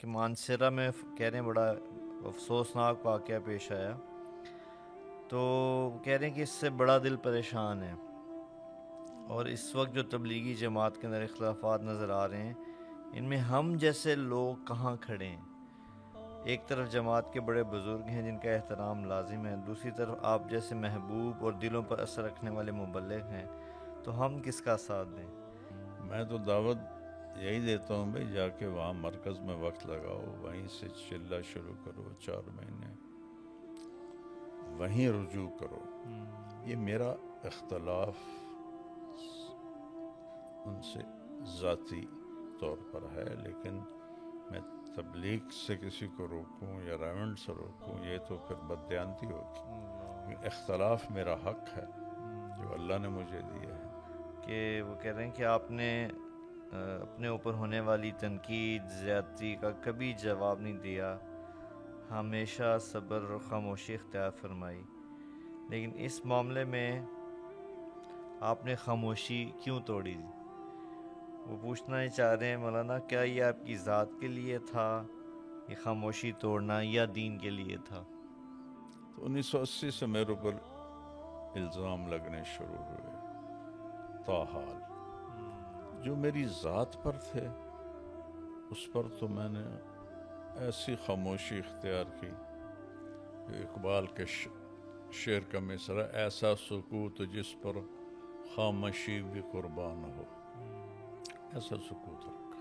کہ مانسیرا میں کہہ رہے ہیں بڑا افسوسناک واقعہ پیش آیا، تو کہہ رہے ہیں کہ اس سے بڑا دل پریشان ہے، اور اس وقت جو تبلیغی جماعت کے اندر اختلافات نظر آ رہے ہیں، ان میں ہم جیسے لوگ کہاں کھڑے ہیں؟ ایک طرف جماعت کے بڑے بزرگ ہیں جن کا احترام لازم ہے، دوسری طرف آپ جیسے محبوب اور دلوں پر اثر رکھنے والے مبلغ ہیں، تو ہم کس کا ساتھ دیں؟ میں تو دعوت یہی دیتا ہوں بھائی، جا کے وہاں مرکز میں وقت لگاؤ، وہیں سے چلہ شروع کرو، 4 مہینے وہیں رجوع کرو۔ یہ میرا اختلاف ان سے ذاتی طور پر ہے، لیکن میں تبلیغ سے کسی کو روکوں یا ریونڈ سے روکوں، یہ تو پھر بددیانتی ہوگی۔ اختلاف میرا حق ہے جو اللہ نے مجھے دیا ہے۔ کہ وہ کہہ رہے ہیں کہ آپ نے اپنے اوپر ہونے والی تنقید، زیادتی کا کبھی جواب نہیں دیا، ہمیشہ صبر اور خاموشی اختیار فرمائی، لیکن اس معاملے میں آپ نے خاموشی کیوں توڑی؟ وہ پوچھنا ہی چاہ رہے ہیں مولانا، کیا یہ آپ کی ذات کے لیے تھا یہ خاموشی توڑنا، یا دین کے لیے تھا؟ تو 1980 سے میرے اوپر الزام لگنے شروع ہوئے، تاحال جو میری ذات پر تھے اس پر تو میں نے ایسی خاموشی اختیار کی کہ اقبال کے شعر کا مصرع، ایسا سکوت جس پر خاموشی بھی قربان ہو، ایسا سکوت رکھا۔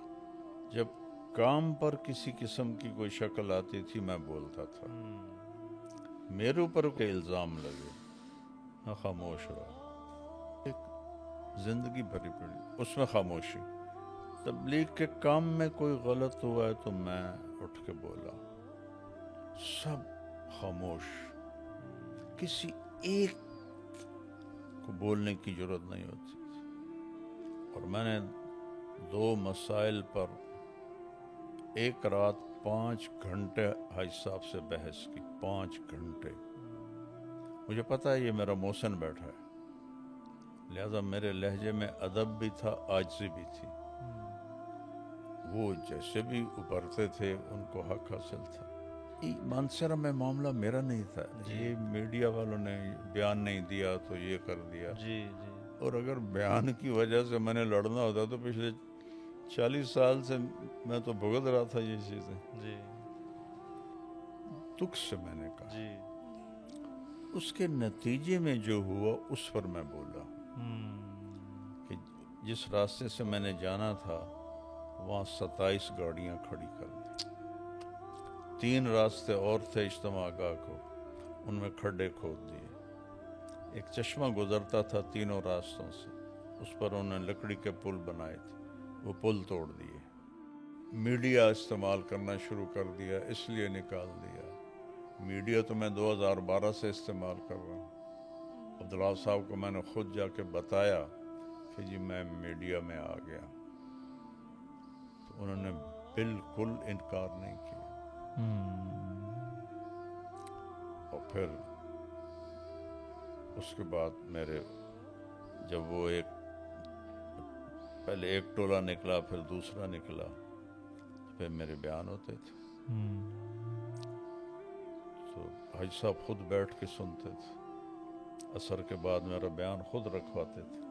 جب کام پر کسی قسم کی کوئی شکل آتی تھی میں بولتا تھا، میرے اوپر کے الزام لگے میں خاموش رہا، ایک زندگی بھری پڑی اس میں خاموشی۔ تبلیغ کے کام میں کوئی غلط ہوا ہے تو میں اٹھ کے بولا، سب خاموش، کسی ایک کو بولنے کی ضرورت نہیں ہوتی تھی۔ اور میں نے 2 مسائل پر ایک رات 5 گھنٹے حاج صاحب سے بحث کی، 5 گھنٹے۔ مجھے پتا ہے یہ میرا محسن بیٹھا ہے، لہذا میرے لہجے میں ادب بھی تھا، عاجزی بھی تھی۔ وہ جیسے بھی ابھرتے تھے ان کو حق حاصل تھا۔ مانسیرا میں معاملہ میرا نہیں تھا، یہ میڈیا والوں نے بیان نہیں دیا تو یہ کر دیا، اور اگر بیان کی وجہ سے میں نے لڑنا ہوتا تو پچھلے 40 سال سے میں تو بھگت رہا تھا یہ چیزیں۔ دکھ سے میں نے کہا، اس کے نتیجے میں جو ہوا اس پر میں بولا کہ جس راستے سے میں نے جانا تھا وہاں 27 گاڑیاں کھڑی کر دی، 3 راستے اور تھے اجتماع گاہ کو، ان میں کھڈے کھود دیے۔ ایک چشمہ گزرتا تھا تینوں راستوں سے، اس پر انہوں نے لکڑی کے پل بنائے تھے، وہ پل توڑ دیے۔ میڈیا استعمال کرنا شروع کر دیا، اس لیے نکال دیا۔ میڈیا تو میں 2012 سے استعمال کر رہا ہوں۔ عبداللہ صاحب کو میں نے خود جا کے بتایا کہ جی میں میڈیا میں آ گیا، تو انہوں نے بالکل انکار نہیں کیا۔ اور پھر اس کے بعد میرے جب وہ پہلے ایک ٹولہ نکلا پھر دوسرا نکلا، پھر میرے بیان ہوتے تھے، تو حاج صاحب خود بیٹھ کے سنتے تھے، عصر کے بعد میرا بیان خود رکھواتے تھے،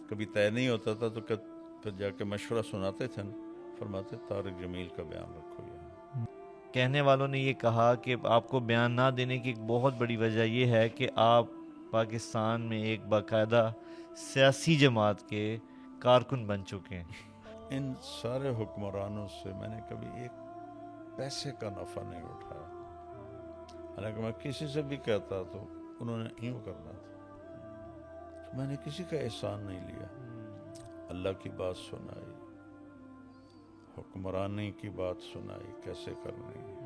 کبھی طے نہیں ہوتا تھا تو پھر جا کے مشورہ سناتے تھے، فرماتے طارق جمیل کا بیان رکھو یہاں۔ کہنے والوں نے یہ کہا کہ آپ کو بیان نہ دینے کی ایک بہت بڑی وجہ یہ ہے کہ آپ پاکستان میں ایک باقاعدہ سیاسی جماعت کے کارکن بن چکے ہیں۔ ان سارے حکمرانوں سے میں نے کبھی ایک پیسے کا نفع نہیں اٹھایا، حالانکہ میں کسی سے بھی کہتا تو انہوں نے یوں کرنا تھا، میں نے کسی کا احسان نہیں لیا۔ اللہ کی بات سنائی، حکمرانی کی بات سنائی کیسے کرنی ہے۔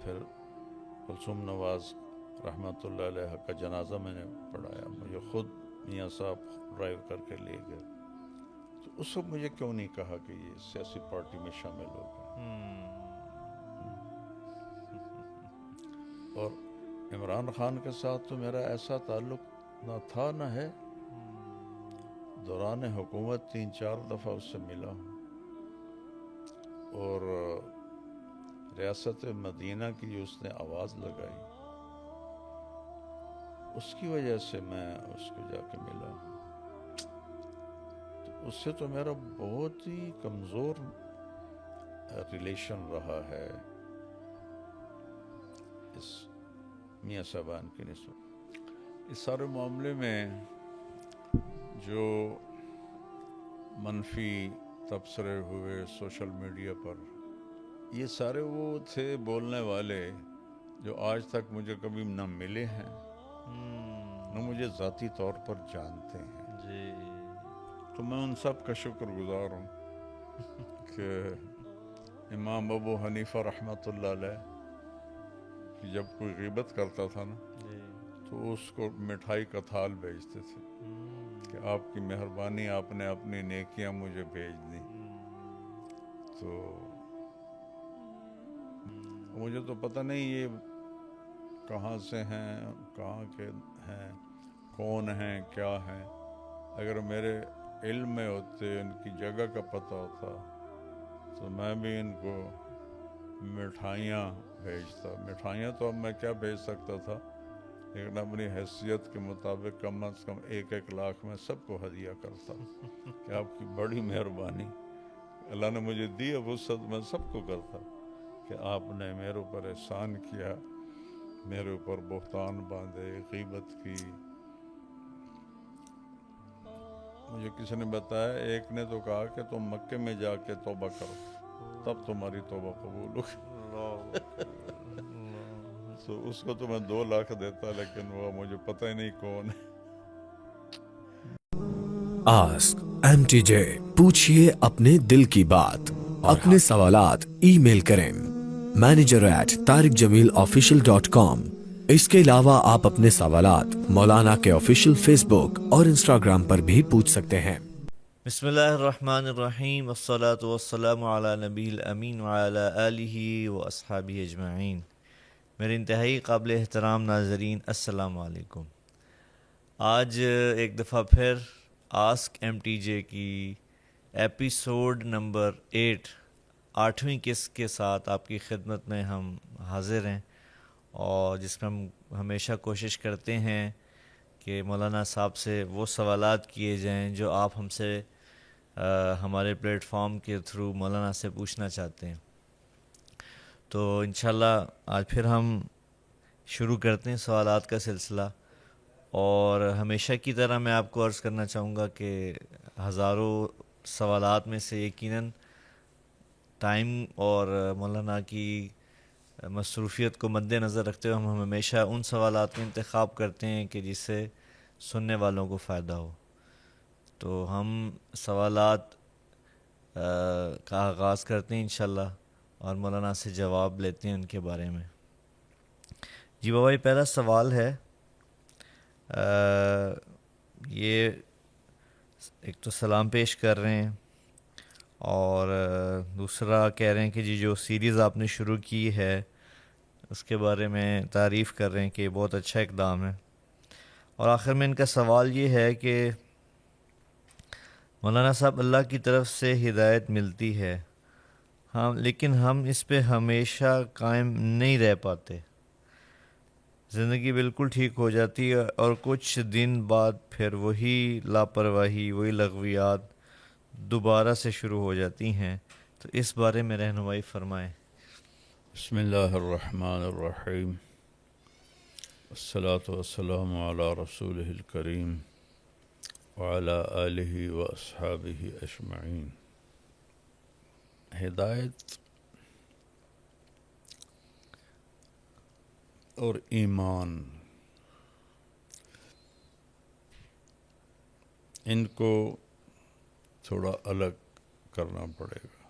پھر کلثوم نواز رحمۃ اللہ علیہ کا جنازہ میں نے پڑھایا، مجھے خود میاں صاحب ڈرائیو کر کے لے گئے، تو اس وقت مجھے کیوں نہیں کہا کہ یہ سیاسی پارٹی میں شامل ہو گئے۔ اور عمران خان کے ساتھ تو میرا ایسا تعلق نہ تھا نہ ہے، دوران حکومت 3-4 دفعہ اس سے ملا ہوں، اور ریاست مدینہ کی جو اس نے آواز لگائی، اس کی وجہ سے میں اس کو جا کے ملا ہوں۔ تو اس سے تو میرا بہت ہی کمزور ریلیشن رہا ہے اس میاں صاحبان کی نسبت۔ اس سارے معاملے میں جو منفی تبصرے ہوئے سوشل میڈیا پر، یہ سارے وہ تھے بولنے والے جو آج تک مجھے کبھی نہ ملے ہیں نہ مجھے ذاتی طور پر جانتے ہیں۔ جی تو میں ان سب کا شکر گزار ہوں کہ امام ابو حنیفہ رحمۃ اللہ علیہ کہ جب کوئی غیبت کرتا تھا نا جی تو اس کو مٹھائی کا تھال بھیجتے تھے کہ آپ کی مہربانی، آپ نے اپنی نیکیاں مجھے بھیج دیں۔ تو مجھے تو پتہ نہیں یہ کہاں سے ہیں، کہاں کے ہیں، کون ہیں، کیا ہیں۔ اگر میرے علم میں ہوتے، ان کی جگہ کا پتہ ہوتا تو میں بھی ان کو مٹھائیاں بھیجتا۔ مٹھائیاں تو اب میں کیا بھیج سکتا تھا، لیکن اپنی حیثیت کے مطابق کم از کم 1-1 لاکھ میں سب کو ہدیہ کرتا کہ آپ کی بڑی مہربانی، اللہ نے مجھے دی اب وسعت، میں سب کو کرتا کہ آپ نے میرے اوپر احسان کیا، میرے اوپر بہتان باندھے، غیبت کی۔ مجھے کسی نے بتایا، ایک نے تو کہا کہ تم مکے میں جا کے توبہ کرو تب تمہاری توبہ قبول ہوگی۔ تو اس کو تو میں 2 لاکھ دیتا، لیکن وہ مجھے پتہ ہی نہیں کون ہے۔ آسک ایم ٹی جے، پوچھئے اپنے دل کی بات، اپنے سوالات ای میل کریں manager@tariqjamilofficial.com۔ اس کے علاوہ آپ اپنے سوالات مولانا کے آفیشیل فیس بک اور انسٹاگرام پر بھی پوچھ سکتے ہیں۔ بسم اللہ الرحمن الرحیم، والصلاة والسلام علی نبی الامین وعلی آلہ واصحابہ اجمعین۔ میرے انتہائی قابل احترام ناظرین، السلام علیکم۔ آج ایک دفعہ پھر آسک ایم ٹی جے کی ایپیسوڈ نمبر 8ویں قسط کے ساتھ آپ کی خدمت میں ہم حاضر ہیں، اور جس میں ہم ہمیشہ کوشش کرتے ہیں کہ مولانا صاحب سے وہ سوالات کیے جائیں جو آپ ہم سے ہمارے پلیٹ فارم کے تھرو مولانا سے پوچھنا چاہتے ہیں۔ تو انشاءاللہ آج پھر ہم شروع کرتے ہیں سوالات کا سلسلہ، اور ہمیشہ کی طرح میں آپ کو عرض کرنا چاہوں گا کہ ہزاروں سوالات میں سے یقیناً ٹائم اور مولانا کی مصروفیت کو مد نظر رکھتے ہوئے ہم ہمیشہ ان سوالات کا انتخاب کرتے ہیں کہ جس سے سننے والوں کو فائدہ ہو۔ تو ہم سوالات کا آغاز کرتے ہیں انشاءاللہ، اور مولانا سے جواب لیتے ہیں ان کے بارے میں۔ جی بابا، یہ پہلا سوال ہے، یہ ایک تو سلام پیش کر رہے ہیں، اور دوسرا کہہ رہے ہیں کہ جی جو سیریز آپ نے شروع کی ہے اس کے بارے میں تعریف کر رہے ہیں کہ بہت اچھا اقدام ہے، اور آخر میں ان کا سوال یہ ہے کہ مولانا صاحب، اللہ کی طرف سے ہدایت ملتی ہے ہم، لیکن ہم اس پہ ہمیشہ قائم نہیں رہ پاتے، زندگی بالکل ٹھیک ہو جاتی ہے اور کچھ دن بعد پھر وہی لاپرواہی، وہی لغویات دوبارہ سے شروع ہو جاتی ہیں، تو اس بارے میں رہنمائی فرمائیں۔ بسم اللہ الرحمن الرحیم، الصلاۃ والسلام علی رسولہ الکریم وعلی آلہ واصحابہ اجمعین۔ ہدایت اور ایمان، ان کو تھوڑا الگ کرنا پڑے گا۔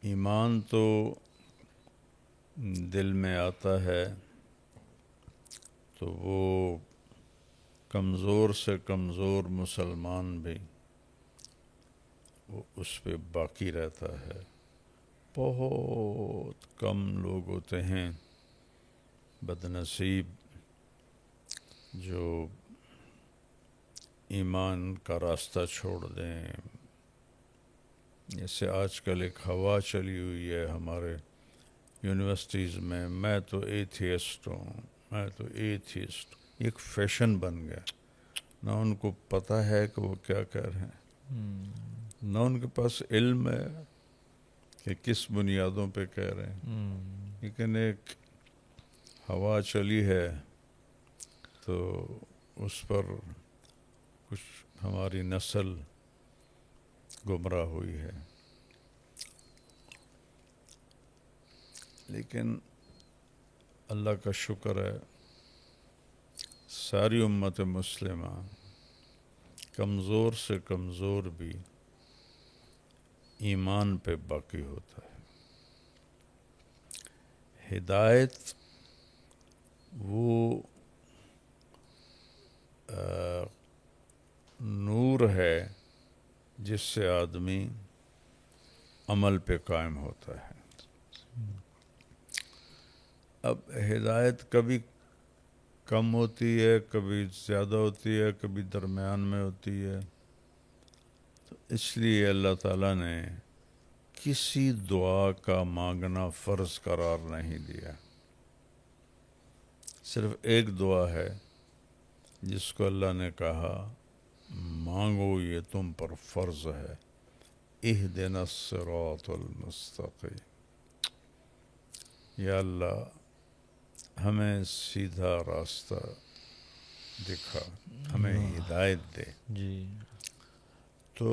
ایمان تو دل میں آتا ہے تو وہ کمزور سے کمزور مسلمان بھی وہ اس پہ باقی رہتا ہے۔ بہت کم لوگ ہوتے ہیں بد نصیب جو ایمان کا راستہ چھوڑ دیں، جیسے آج کل ایک ہوا چلی ہوئی ہے ہمارے یونیورسٹیز میں تو ایتھیسٹ ہوں، میں تو ایتھیسٹ، ایک فیشن بن گیا، نہ ان کو پتہ ہے کہ وہ کیا کہہ رہے ہیں، نہ ان کے پاس علم ہے کہ کس بنیادوں پہ کہہ رہے ہیں، لیکن ایک ہوا چلی ہے تو اس پر کچھ ہماری نسل گمراہ ہوئی ہے۔ لیکن اللہ کا شکر ہے ساری امت مسلمہ کمزور سے کمزور بھی ایمان پہ باقی ہوتا ہے۔ ہدایت وہ نور ہے جس سے آدمی عمل پہ قائم ہوتا ہے۔ اب ہدایت کبھی کم ہوتی ہے، کبھی زیادہ ہوتی ہے، کبھی درمیان میں ہوتی ہے، تو اس لیے اللہ تعالیٰ نے کسی دعا کا مانگنا فرض قرار نہیں دیا۔ صرف ایک دعا ہے جس کو اللہ نے کہا مانگو، یہ تم پر فرض ہے، اہدنا الصراط المستقیم، یا اللہ ہمیں سیدھا راستہ دکھا، ہمیں ہدایت دے۔ جی تو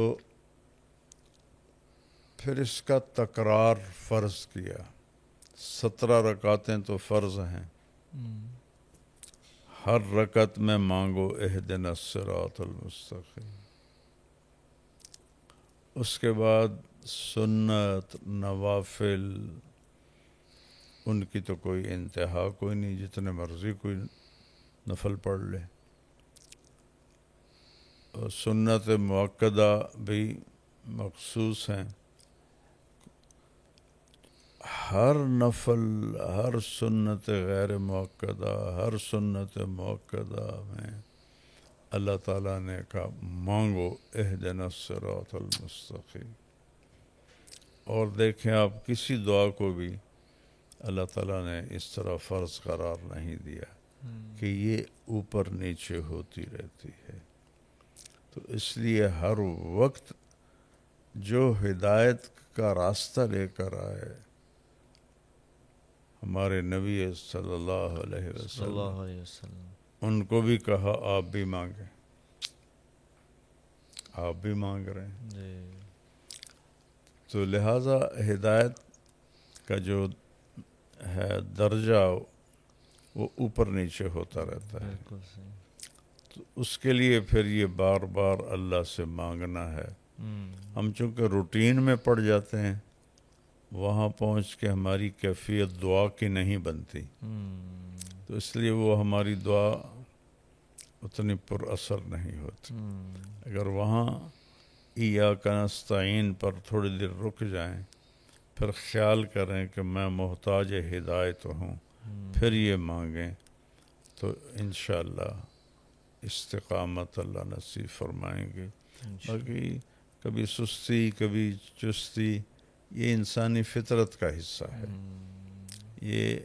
پھر اس کا تکرار فرض کیا، 17 رکعتیں تو فرض ہیں، ہر رکعت میں مانگو اہدنا الصراط المستقیم۔ اس کے بعد سنت نوافل ان کی تو کوئی انتہا کوئی نہیں، جتنے مرضی کوئی نفل پڑھ لے، اور سنت مؤکدہ بھی مخصوص ہیں۔ ہر نفل، ہر سنت غیر مؤکدہ، ہر سنت مؤکدہ میں اللہ تعالیٰ نے کہا مانگو اہدنا الصراط المستقیم۔ اور دیکھیں آپ کسی دعا کو بھی اللہ تعالیٰ نے اس طرح فرض قرار نہیں دیا کہ یہ اوپر نیچے ہوتی رہتی ہے۔ تو اس لیے ہر وقت جو ہدایت کا راستہ لے کر آئے، ہمارے نبی صلی اللہ علیہ صلی اللہ وسلم، علیہ وسلم، ان کو بھی کہا آپ بھی مانگیں، آپ بھی مانگ رہے ہیں۔ جی تو لہٰذا ہدایت کا جو ہے درجہ وہ اوپر نیچے ہوتا رہتا ہے۔ بالکل صحیح۔ تو اس کے لیے پھر یہ بار بار اللہ سے مانگنا ہے۔ ہم چونکہ روٹین میں پڑ جاتے ہیں، وہاں پہنچ کے ہماری کیفیت دعا کی نہیں بنتی، تو اس لیے وہ ہماری دعا اتنی پر اثر نہیں ہوتی۔ اگر وہاں ایاک نستعین پر تھوڑی دیر رک جائیں، پھر خیال کریں کہ میں محتاج ہدایت ہوں، پھر یہ مانگیں، تو انشاءاللہ استقامت اللہ نصیب فرمائیں گے۔ باقی کبھی سستی کبھی چستی یہ انسانی فطرت کا حصہ ہے، یہ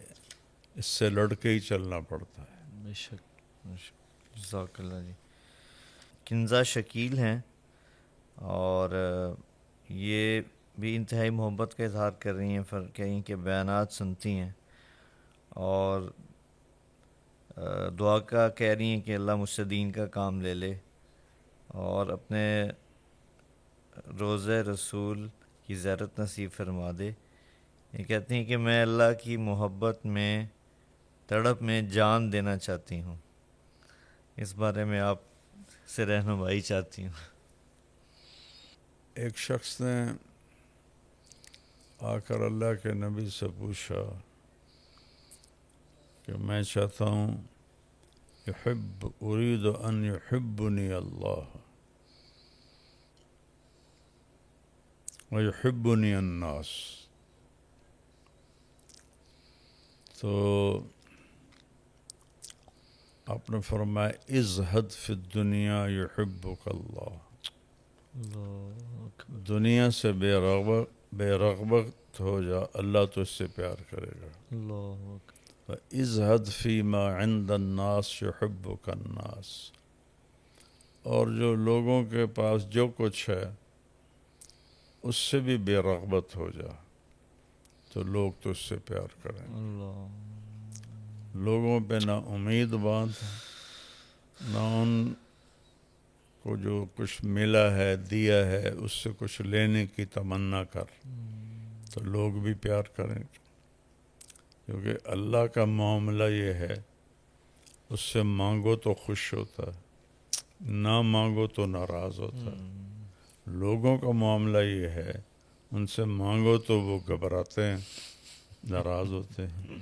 اس سے لڑ کے ہی چلنا پڑتا ہے۔ بے شک جزاک اللہ جی۔ کنزا شکیل ہیں اور یہ بھی انتہائی محبت کا اظہار کر رہی ہیں، کہیں کے بیانات سنتی ہیں اور دعا کا کہہ رہی ہیں کہ اللہ مجھ سے دین کا کام لے لے، اور اپنے روضہ رسول کی زیارت نصیب فرما دے۔ یہ کہتی ہیں کہ میں اللہ کی محبت میں تڑپ میں جان دینا چاہتی ہوں، اس بارے میں آپ سے رہنمائی چاہتی ہوں۔ ایک شخص نے آ کر اللہ کے نبی سے پوچھا کہ میں چاہتا ہوں اريد ان يحبني اللہ ويحبني الناس، تو آپ نے فرمایا ازہد فی الدنیا یحبک اللہ، دنیا سے بے رغبت ہو جا، اللہ تو اس سے پیار کرے گا. اِزْهَدْ فِي مَا عِنْدَ النَّاسِ يُحِبُّكَ النَّاسِ. اور جو لوگوں کے پاس جو کچھ ہے اس سے بھی بے رغبت ہو جا تو لوگ تو اس سے پیار کریں. لوگوں پہ نہ امید باندھ، نہ ان کو جو کچھ ملا ہے دیا ہے اس سے کچھ لینے کی تمنا کر، تو لوگ بھی پیار کریں گے. کیونکہ اللہ کا معاملہ یہ ہے، اس سے مانگو تو خوش ہوتا ہے، نہ مانگو تو ناراض ہوتا ہے. لوگوں کا معاملہ یہ ہے، ان سے مانگو تو وہ گھبراتے ہیں، ناراض ہوتے ہیں،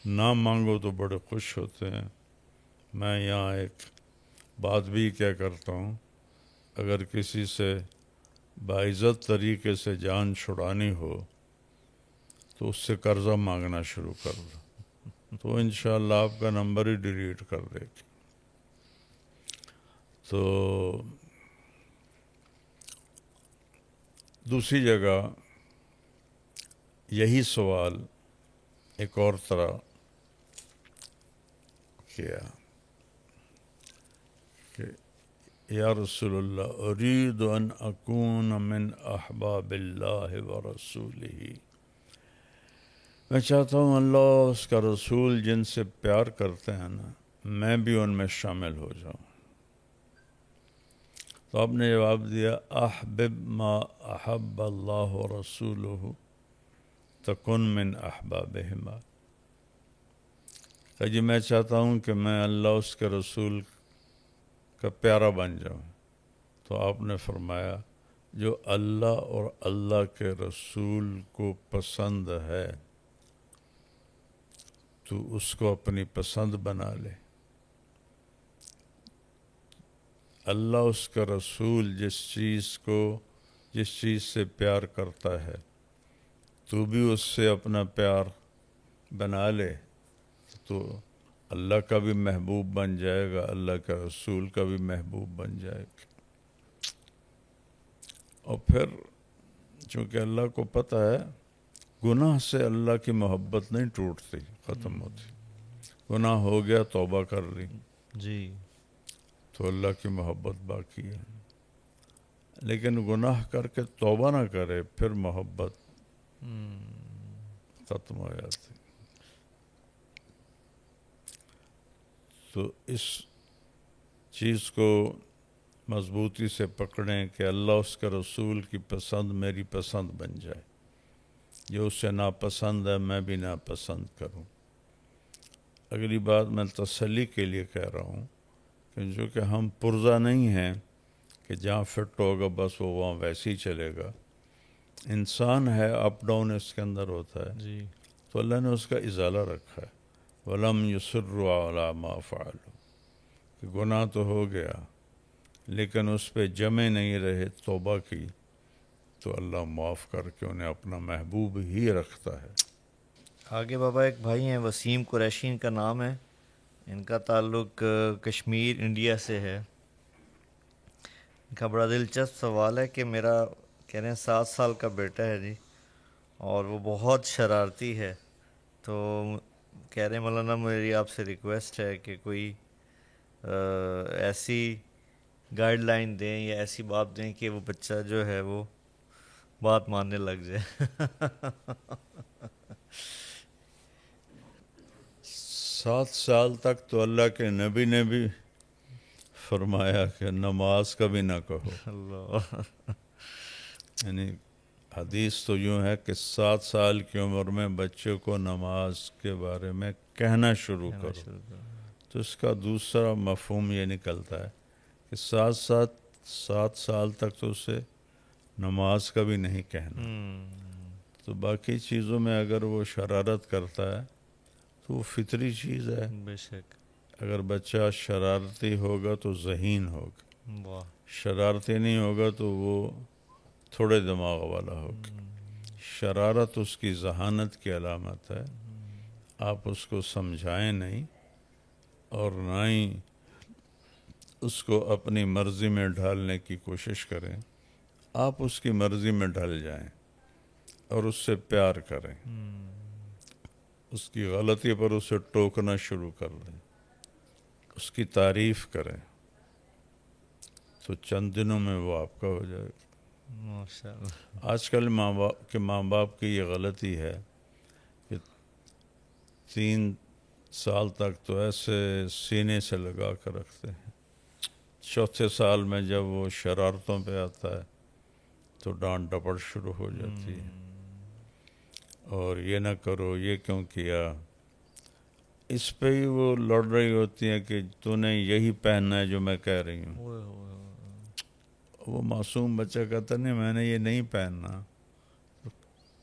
نہ مانگو تو بڑے خوش ہوتے ہیں. میں یہاں ایک بات بھی کیا کرتا ہوں، اگر کسی سے باعزت طریقے سے جان چھڑانی ہو تو اس سے قرضہ مانگنا شروع کر دو، تو انشاءاللہ آپ کا نمبر ہی ڈیلیٹ کر دے گی. تو دوسری جگہ یہی سوال ایک اور طرح کیا کہ یا رسول اللہ ارید ان اکون من احباب اللہ ورسولہ، میں چاہتا ہوں اللہ اس کا رسول جن سے پیار کرتے ہیں نا، میں بھی ان میں شامل ہو جاؤں. تو آپ نے جواب دیا احبب ما احب اللہ ورسولہ تکن من احبابہما. کہ جی میں چاہتا ہوں کہ میں اللہ اس کے رسول کا پیارا بن جاؤں. تو آپ نے فرمایا جو اللہ اور اللہ کے رسول کو پسند ہے تو اس کو اپنی پسند بنا لے. اللہ اس کا رسول جس چیز سے پیار کرتا ہے تو بھی اس سے اپنا پیار بنا لے تو اللہ کا بھی محبوب بن جائے گا، اللہ کا رسول کا بھی محبوب بن جائے گا. اور پھر چونکہ اللہ کو پتہ ہے گناہ سے اللہ کی محبت نہیں ٹوٹتی، ختم ہوتی. گناہ ہو گیا توبہ کر لی جی تو اللہ کی محبت باقی ہے. لیکن گناہ کر کے توبہ نہ کرے پھر محبت ختم ہو جاتی. تو اس چیز کو مضبوطی سے پکڑیں کہ اللہ اس کا رسول کی پسند میری پسند بن جائے، جو اس سے ناپسند ہے میں بھی ناپسند کروں. اگلی بات میں تسلی کے لیے کہہ رہا ہوں کہ جو کہ ہم پرزہ نہیں ہیں کہ جہاں فٹ ہوگا بس وہ وہاں ویسے ہی چلے گا. انسان ہے، اپ ڈاؤن اس کے اندر ہوتا ہے. جی تو اللہ نے اس کا ازالہ رکھا ہے. وَلَمْ يُصِرُّوا عَلَى مَا فَعَلُوا، کہ گناہ تو ہو گیا لیکن اس پہ جمے نہیں رہے، توبہ کی تو اللہ معاف کر کے انہیں اپنا محبوب ہی رکھتا ہے. آگے بابا ایک بھائی ہیں وسیم قریشی ان کا نام ہے، ان کا تعلق کشمیر انڈیا سے ہے. ان کا بڑا دلچسپ سوال ہے کہ میرا کہہ رہے ہیں 7 سال کا بیٹا ہے جی، اور وہ بہت شرارتی ہے. تو کہہ رہے ہیں مولانا میری آپ سے ریکویسٹ ہے کہ کوئی ایسی گائیڈ لائن دیں یا ایسی بات دیں کہ وہ بچہ جو ہے وہ بات ماننے لگ جائے. 7 سال تک تو اللہ کے نبی نے بھی فرمایا کہ نماز کا بھی نہ کہو. اللہ یعنی حدیث تو یوں ہے کہ 7 سال کی عمر میں بچے کو نماز کے بارے میں کہنا شروع کرو. تو اس کا دوسرا مفہوم یہ نکلتا ہے کہ 7 سال تک تو اسے نماز کا بھی نہیں کہنا. تو باقی چیزوں میں اگر وہ شرارت کرتا ہے تو وہ فطری چیز ہے. بے شک. اگر بچہ شرارتی ہوگا تو ذہین ہوگا، واہ. شرارتی نہیں ہوگا تو وہ تھوڑے دماغ والا ہوگا. شرارت اس کی ذہانت کی علامت ہے. آپ اس کو سمجھائیں نہیں اور نہ ہی اس کو اپنی مرضی میں ڈھالنے کی کوشش کریں. آپ اس کی مرضی میں ڈل جائیں اور اس سے پیار کریں، اس کی غلطی پر اسے ٹوکنا شروع کر دیں، اس کی تعریف کریں، تو چند دنوں میں وہ آپ کا ہو جائے گا۔ ماشاء اللہ۔ آج کل ماں باپ کی یہ غلطی ہے کہ 3 سال تک تو ایسے سینے سے لگا کر رکھتے ہیں، چوتھے سال میں جب وہ شرارتوں پہ آتا ہے تو ڈانٹ ڈپٹ شروع ہو جاتی ہے، اور یہ نہ کرو، یہ کیوں کیا، اس پہ ہی وہ لڑ رہی ہوتی ہیں کہ تو نے یہی پہننا ہے جو میں کہہ رہی ہوں۔ وہ معصوم بچہ کہتا نہیں میں نے یہ نہیں پہننا،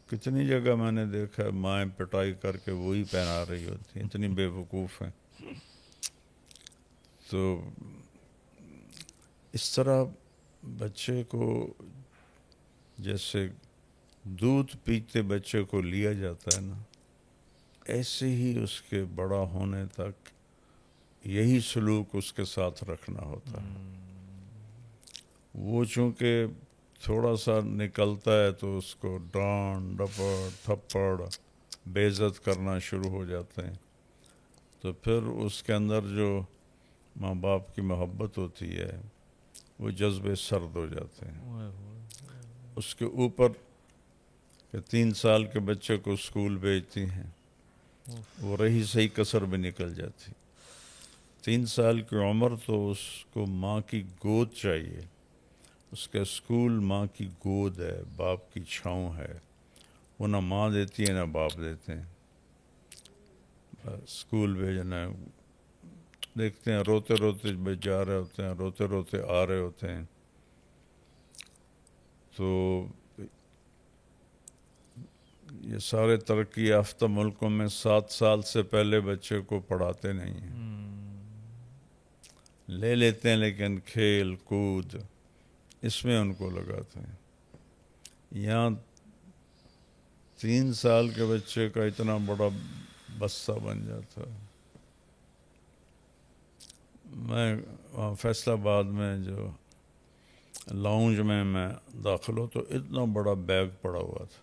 کتنی جگہ میں نے دیکھا ہے مائیں پٹائی کر کے وہی پہنا رہی ہوتی ہیں، اتنی بے وقوف ہیں۔ تو اس طرح بچے کو جیسے دودھ پیتے بچے کو لیا جاتا ہے نا، ایسے ہی اس کے بڑا ہونے تک یہی سلوک اس کے ساتھ رکھنا ہوتا ہے۔ وہ چونکہ تھوڑا سا نکلتا ہے تو اس کو ڈانٹ ڈپٹ تھپڑ بے عزت کرنا شروع ہو جاتے ہیں، تو پھر اس کے اندر جو ماں باپ کی محبت ہوتی ہے وہ جذبے سرد ہو جاتے ہیں۔ اس کے اوپر کہ 3 سال کے بچے کو اسکول بھیجتی ہیں، وہ رہی صحیح کسر بھی نکل جاتی۔ 3 سال کی عمر تو اس کو ماں کی گود چاہیے، اس کا اسکول ماں کی گود ہے، باپ کی چھاؤں ہے، وہ نہ ماں دیتی ہے نہ باپ دیتے ہیں۔ اسکول بھیجنا ہے، دیکھتے ہیں روتے روتے جا رہے ہوتے ہیں، روتے روتے آ رہے ہوتے ہیں، تو یہ سارے ترقی یافتہ ملکوں میں 7 سال سے پہلے بچے کو پڑھاتے نہیں ہیں، لے لیتے ہیں لیکن کھیل کود اس میں ان کو لگاتے ہیں۔ یہاں 3 سال کے بچے کا اتنا بڑا بستہ بن جاتا ہے۔ میں وہاں فیصل آباد میں جو لاؤنج میں داخل ہو تو اتنا بڑا بیگ پڑا ہوا تھا،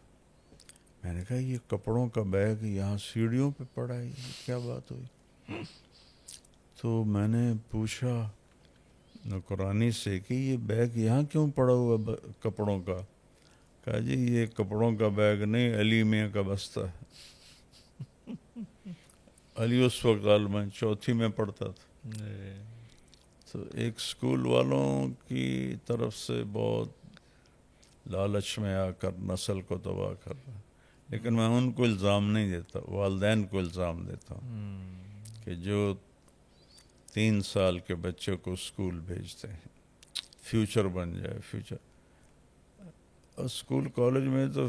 میں نے کہا یہ کپڑوں کا بیگ یہاں سیڑھیوں پہ پڑا ہے، یہ کیا بات ہوئی؟ تو میں نے پوچھا نوکرانی سے کہ یہ بیگ یہاں کیوں پڑا ہوا کپڑوں کا؟ کہا جی یہ کپڑوں کا بیگ نہیں، علی میاں کا بستہ ہے۔ علی اس وقت عالم چوتھی میں پڑھتا تھا۔ تو ایک اسکول والوں کی طرف سے بہت لالچ میں آ کر نسل کو تباہ کر رہا ہے، لیکن میں ان کو الزام نہیں دیتا، والدین کو الزام دیتا ہوں کہ جو 3 سال کے بچے کو اسکول بھیجتے ہیں، فیوچر بن جائے، فیوچر۔ اسکول کالج میں تو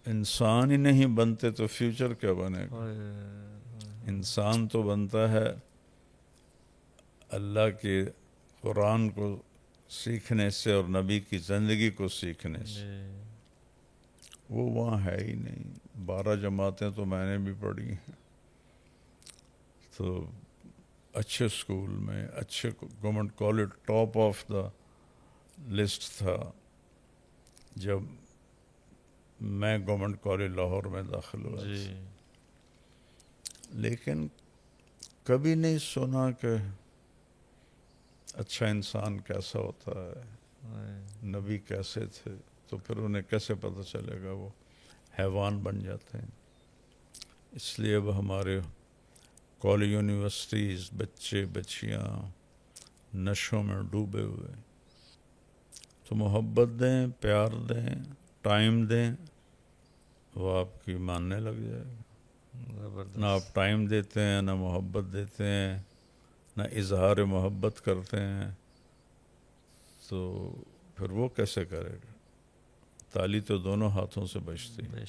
انسان ہی نہیں بنتے تو فیوچر کیا بنے گا؟ انسان تو بنتا ہے اللہ کے قرآن کو سیکھنے سے اور نبی کی زندگی کو سیکھنے سے، وہ وہاں ہے ہی نہیں۔ 12 جماعتیں تو میں نے بھی پڑھی ہیں، تو اچھے اسکول میں، اچھے government college top of the list تھا جب میں گورنمنٹ کالج لاہور میں داخل ہوا تھا، لیکن کبھی نہیں سنا کہ اچھا انسان کیسا ہوتا ہے، نبی کیسے تھے، تو پھر انہیں کیسے پتہ چلے گا؟ وہ حیوان بن جاتے ہیں۔ اس لیے اب ہمارے کالج یونیورسٹیز بچے بچیاں نشوں میں ڈوبے ہوئے، تو محبت دیں، پیار دیں، ٹائم دیں، وہ آپ کی ماننے لگ جائے گا۔ نہ آپ ٹائم دیتے ہیں، نہ محبت دیتے ہیں، نہ اظہار محبت کرتے ہیں، تو پھر وہ کیسے کرے گا؟ تالی تو دونوں ہاتھوں سے بجتی ہے۔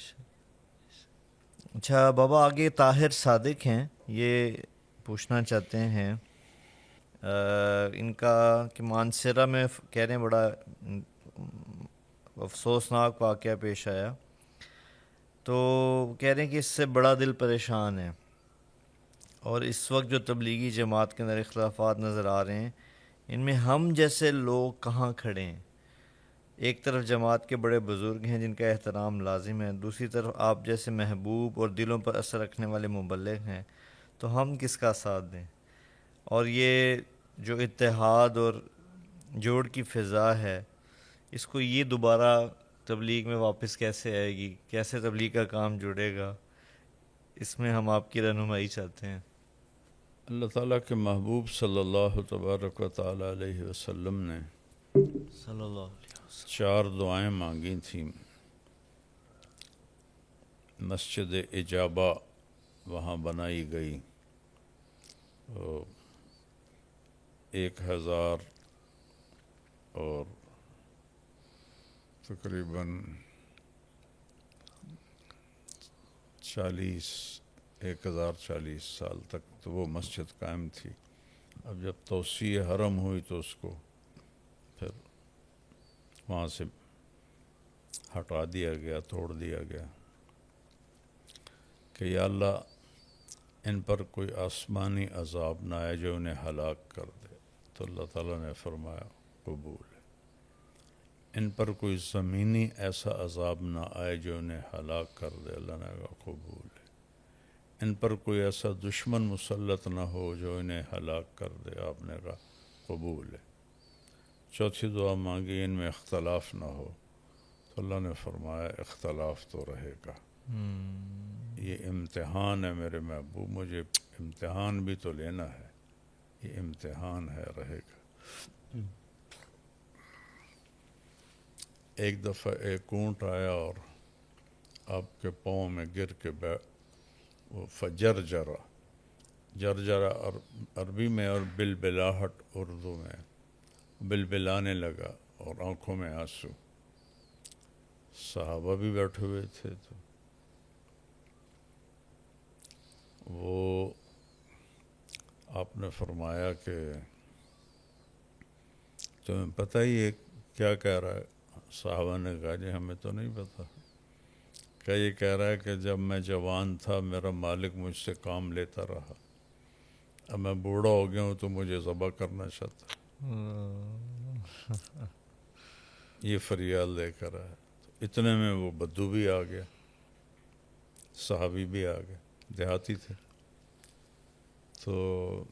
اچھا بابا، آگے طاہر صادق ہیں، یہ پوچھنا چاہتے ہیں ان کا کہ مانسیرہ میں کہہ رہے ہیں بڑا افسوسناک واقعہ پیش آیا، تو کہہ رہے ہیں کہ اس سے بڑا دل پریشان ہے، اور اس وقت جو تبلیغی جماعت کے اندر اختلافات نظر آ رہے ہیں ان میں ہم جیسے لوگ کہاں کھڑے ہیں؟ ایک طرف جماعت کے بڑے بزرگ ہیں جن کا احترام لازم ہے، دوسری طرف آپ جیسے محبوب اور دلوں پر اثر رکھنے والے مبلغ ہیں، تو ہم کس کا ساتھ دیں؟ اور یہ جو اتحاد اور جوڑ کی فضا ہے، اس کو یہ دوبارہ تبلیغ میں واپس کیسے آئے گی؟ کیسے تبلیغ کا کام جڑے گا؟ اس میں ہم آپ کی رہنمائی چاہتے ہیں۔ اللہ تعالیٰ کے محبوب صلی اللہ تبارک و تعالیٰ علیہ وسلم نے صلی اللہ علیہ وسلم 4 دعائیں مانگی تھیں۔ مسجد اجابہ وہاں بنائی گئی، 1000 اور تقریباً 1040 سال تک تو وہ مسجد قائم تھی۔ اب جب توسیع حرم ہوئی تو اس کو پھر وہاں سے ہٹا دیا گیا، توڑ دیا گیا کہ یا اللہ ان پر کوئی آسمانی عذاب نہ آئے جو انہیں ہلاک کر دے، تو اللہ تعالیٰ نے فرمایا قبول ہے۔ ان پر کوئی زمینی ایسا عذاب نہ آئے جو انہیں ہلاک کر دے، اللہ نے کہا قبول ہے۔ ان پر کوئی ایسا دشمن مسلط نہ ہو جو انہیں ہلاک کر دے، آپ نے کہا قبول ہے۔ چوتھی دعا مانگی ان میں اختلاف نہ ہو، تو اللہ نے فرمایا اختلاف تو رہے گا، یہ امتحان ہے میرے محبوب، مجھے امتحان بھی تو لینا ہے، یہ امتحان ہے، رہے گا۔ ایک دفعہ ایک اونٹ آیا اور آپ کے پاؤں میں گر کے وہ فجرجرا، جرجرا عربی میں اور بلبلاہٹ اردو میں، بلبلانے لگا اور آنکھوں میں آنسو۔ صحابہ بھی بیٹھے ہوئے تھے، تو وہ آپ نے فرمایا کہ تمہیں پتہ ہی ہے کیا کہہ رہا ہے؟ صحابہ نے کہا جی ہمیں تو نہیں پتہ۔ کہ یہ کہہ رہا ہے کہ جب میں جوان تھا میرا مالک مجھ سے کام لیتا رہا، اب میں بوڑھا ہو گیا ہوں تو مجھے ذبح کرنا چاہتا ہے، یہ فریاد لے کر آیا۔ اتنے میں وہ بدو بھی آ گیا، صحابی بھی آ گئے، دیہاتی تھے۔ تو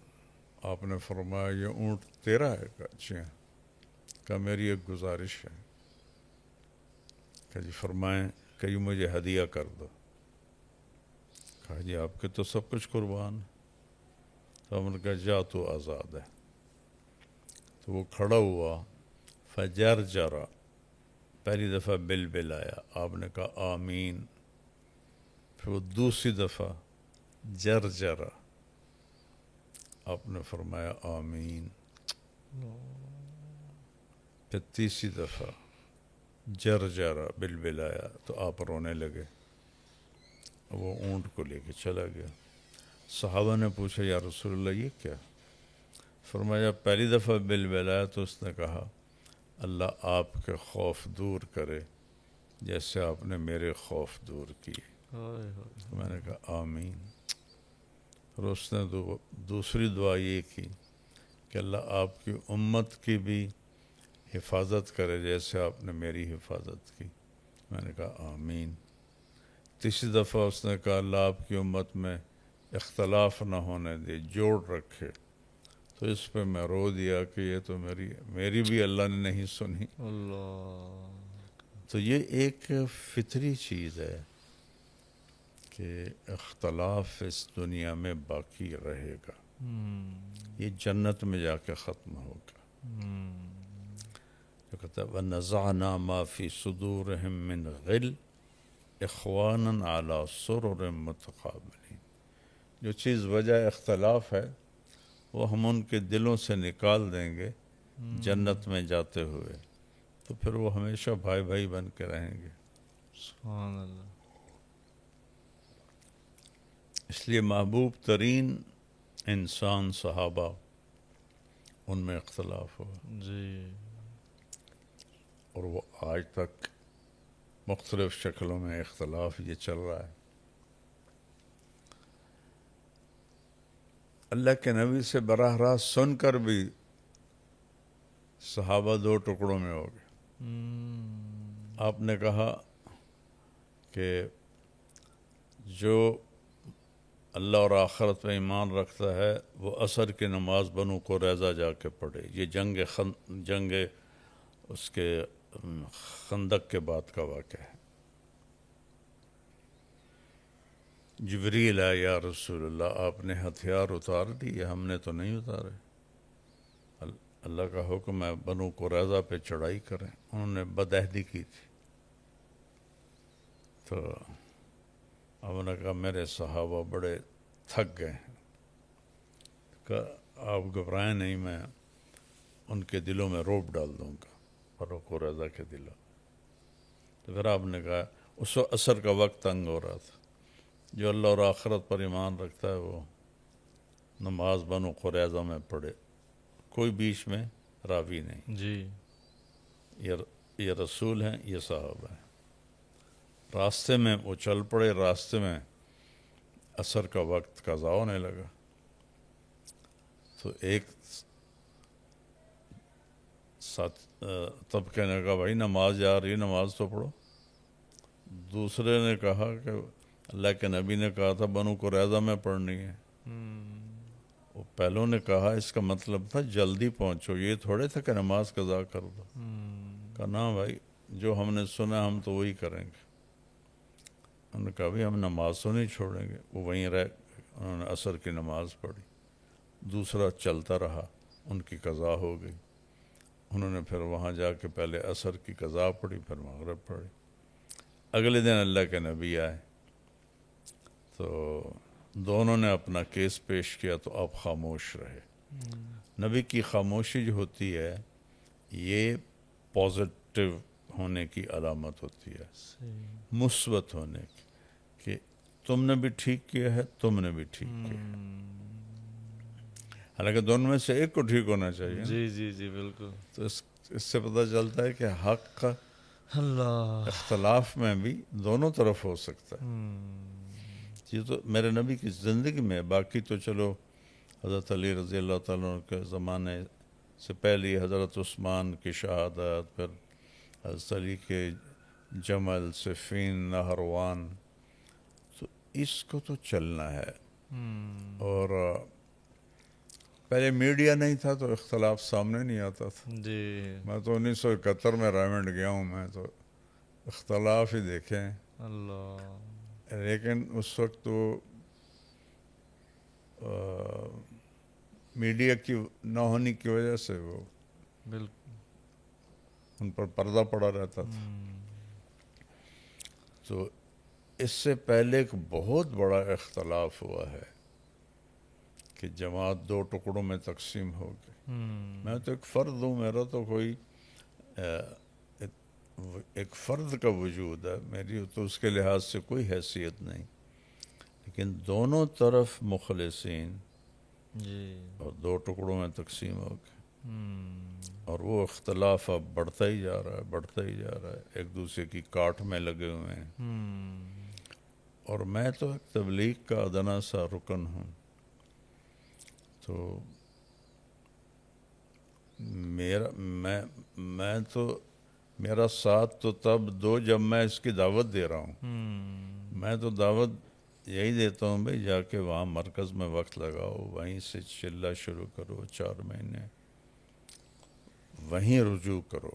آپ نے فرمایا یہ اونٹ تیرا ہے؟ کہا جی ہاں۔ کہا میری ایک گزارش ہے۔ کہ جی فرمائیں، کہ یہ مجھے ہدیہ کر دو۔ کہا جی آپ کے تو سب کچھ قربان ہے۔ تو ہم نے کہا جا تو آزاد ہے۔ تو وہ کھڑا ہوا، فجرجرا، پہلی دفعہ بلبلایا، آپ نے کہا آمین۔ پھر وہ دوسری دفعہ جرجرا، آپ نے فرمایا آمین۔ پھر تیسری دفعہ جرجرا، بلبلایا، تو آپ رونے لگے۔ وہ اونٹ کو لے کے چلا گیا۔ صحابہ نے پوچھا یا رسول اللہ یہ کیا؟ فرمایا پہلی دفعہ بلبلایا تو اس نے کہا اللہ آپ کے خوف دور کرے جیسے آپ نے میرے خوف دور کیے۔ تو میں نے کہا آمین۔ اور اس نے دوسری دعا یہ کی کہ اللہ آپ کی امت کی بھی حفاظت کرے جیسے آپ نے میری حفاظت کی۔ میں نے کہا آمین۔ تیسری دفعہ اس نے کہا اللہ آپ کی امت میں اختلاف نہ ہونے دے، جوڑ رکھے۔ تو اس پہ میں رو دیا کہ یہ تو میری بھی اللہ نے نہیں سنی۔ اللہ، تو یہ ایک فطری چیز ہے کہ اختلاف اس دنیا میں باقی رہے گا، یہ جنت میں جا کے ختم ہوگا۔ جو کہتا ہے وَنَزَعْنَا مَا فِي صُدُورِهِم مِّنْ غِلٍّ إِخْوَانًا عَلَى سُرُرٍ مُتَقَابِلِينَ۔ جو چیز وجہ اختلاف ہے وہ ہم ان کے دلوں سے نکال دیں گے جنت میں جاتے ہوئے، تو پھر وہ ہمیشہ بھائی بھائی بن کے رہیں گے۔ سبحان اللہ۔ اس لیے محبوب ترین انسان صحابہ، ان میں اختلاف ہوا، جی، اور وہ آج تک مختلف شکلوں میں اختلاف یہ چل رہا ہے۔ اللہ کے نبی سے براہ راست سن کر بھی صحابہ 2 ٹکڑوں میں ہو گئے. آپ نے کہا کہ جو اللہ اور آخرت میں ایمان رکھتا ہے وہ عصر کی نماز بنو قریظہ جا کے پڑھے. یہ جنگ اس کے خندق کے بعد کا واقعہ ہے. جبریل آیا یا رسول اللہ آپ نے ہتھیار اتار دیے؟ ہم نے تو نہیں اتارے. اللہ کا حکم ہے بنو قریظہ پہ چڑھائی کریں. انہوں نے بدعہدی کی تھی. تو اب نے کہا میرے صحابہ بڑے تھک گئے ہیں. کہ آپ گھبرائیں نہیں، میں ان کے دلوں میں روب ڈال دوں گا، بنو قریظہ کے دلوں. تو پھر آپ نے کہا اس وقت عصر کا وقت تنگ ہو رہا تھا. جو اللہ اور آخرت پر ایمان رکھتا ہے وہ نماز بنو قریظہ میں پڑھے. کوئی بیچ میں راوی نہیں. جی یہ رسول ہیں، یہ صحابہ ہیں. راستے میں وہ چل پڑے. راستے میں عصر کا وقت قضا ہونے لگا. تو ایک ساتھ تب کہنے کا بھائی نماز جا رہی ہے، نماز تو پڑھو. دوسرے نے کہا کہ اللہ کے نبی نے کہا تھا بنو قریظہ میں پڑھنی ہے. وہ پہلوں نے کہا اس کا مطلب تھا جلدی پہنچو، یہ تھوڑے تھا کہ نماز قضا کر دو. کہا نا بھائی جو ہم نے سنا ہم تو وہی کریں گے. انہوں نے کہا بھی ہم نماز تو نہیں چھوڑیں گے. وہ وہیں رہ، انہوں نے عصر کی نماز پڑھی. دوسرا چلتا رہا، ان کی قضا ہو گئی. انہوں نے پھر وہاں جا کے پہلے عصر کی قضا پڑھی، پھر مغرب پڑھی. اگلے دن اللہ کے نبی آئے تو دونوں نے اپنا کیس پیش کیا تو آپ خاموش رہے. نبی کی خاموشی جو ہوتی ہے یہ پازیٹیو ہونے کی علامت ہوتی ہے، مثبت ہونے کی، کہ تم نے بھی ٹھیک کیا ہے، تم نے بھی ٹھیک کیا ہے. حالانکہ دونوں میں سے ایک کو ٹھیک ہونا چاہیے. جی جی جی بالکل. تو اس سے پتہ چلتا ہے کہ حق کا اللہ اختلاف میں بھی دونوں طرف ہو سکتا ہے. یہ تو میرے نبی کی زندگی میں. باقی تو چلو حضرت علی رضی اللہ تعالیٰ عنہ کے زمانے سے پہلی حضرت عثمان کی شہادت، پھر حضرت علی کے جمل، صفین، نہروان، تو اس کو تو چلنا ہے. اور پہلے میڈیا نہیں تھا تو اختلاف سامنے نہیں آتا تھا. جی میں تو 1971 میں رائمنڈ گیا ہوں، میں تو اختلاف ہی دیکھیں. اللہ. لیکن اس وقت تو میڈیا کی نہ ہونے کی وجہ سے وہ بالکل. ان پر پردہ پڑا رہتا تھا. تو اس سے پہلے ایک بہت بڑا اختلاف ہوا ہے کہ جماعت 2 ٹکڑوں میں تقسیم ہو گئی. میں تو ایک فرد ہوں، میرا تو کوئی ایک فرد کا وجود ہے، میری تو اس کے لحاظ سے کوئی حیثیت نہیں. لیکن دونوں طرف مخلصین جی اور 2 ٹکڑوں میں تقسیم ہو گئے. اور وہ اختلاف اب بڑھتا ہی جا رہا ہے، بڑھتا ہی جا رہا ہے. ایک دوسرے کی کاٹ میں لگے ہوئے ہیں. اور میں تو ایک تبلیغ کا ادنا سا رکن ہوں. تو میں تو میرا ساتھ تو تب دو جب میں اس کی دعوت دے رہا ہوں. میں تو دعوت یہی دیتا ہوں بھائی جا کے وہاں مرکز میں وقت لگاؤ، وہیں سے چلنا شروع کرو، 4 مہینے وہیں رجوع کرو.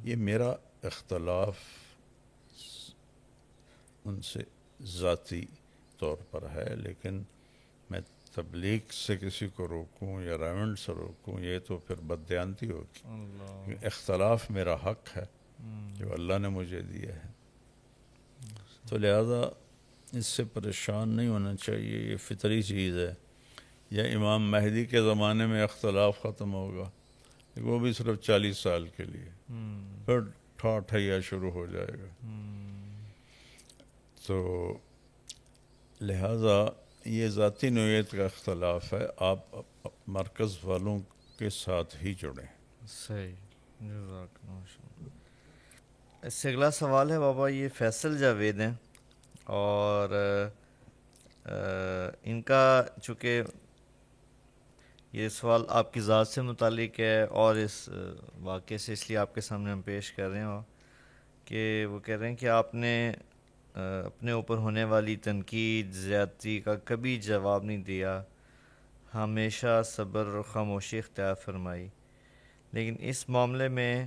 یہ میرا اختلاف ان سے ذاتی طور پر ہے. لیکن میں تبلیغ سے کسی کو روکوں یا رائمنڈ سے روکوں یہ تو پھر بددیانتی ہوگی. اختلاف میرا حق ہے جو اللہ نے مجھے دیا ہے. تو لہذا اس سے پریشان نہیں ہونا چاہیے، یہ فطری چیز ہے. یا امام مہدی کے زمانے میں اختلاف ختم ہوگا، وہ بھی صرف 40 سال کے لیے، پھر ٹھیا شروع ہو جائے گا. تو لہذا یہ ذاتی نوعیت کا اختلاف ہے. آپ مرکز والوں کے ساتھ ہی جڑیں. صحیح. جزاک اللہ. اس سے اگلا سوال ہے بابا، یہ فیصل جاوید ہیں اور ان کا چونکہ یہ سوال آپ کی ذات سے متعلق ہے اور اس واقعے سے اس لیے آپ کے سامنے ہم پیش کر رہے ہیں کہ وہ کہہ رہے ہیں کہ آپ نے اپنے اوپر ہونے والی تنقید زیادتی کا کبھی جواب نہیں دیا، ہمیشہ صبر اور خاموشی اختیار فرمائی، لیکن اس معاملے میں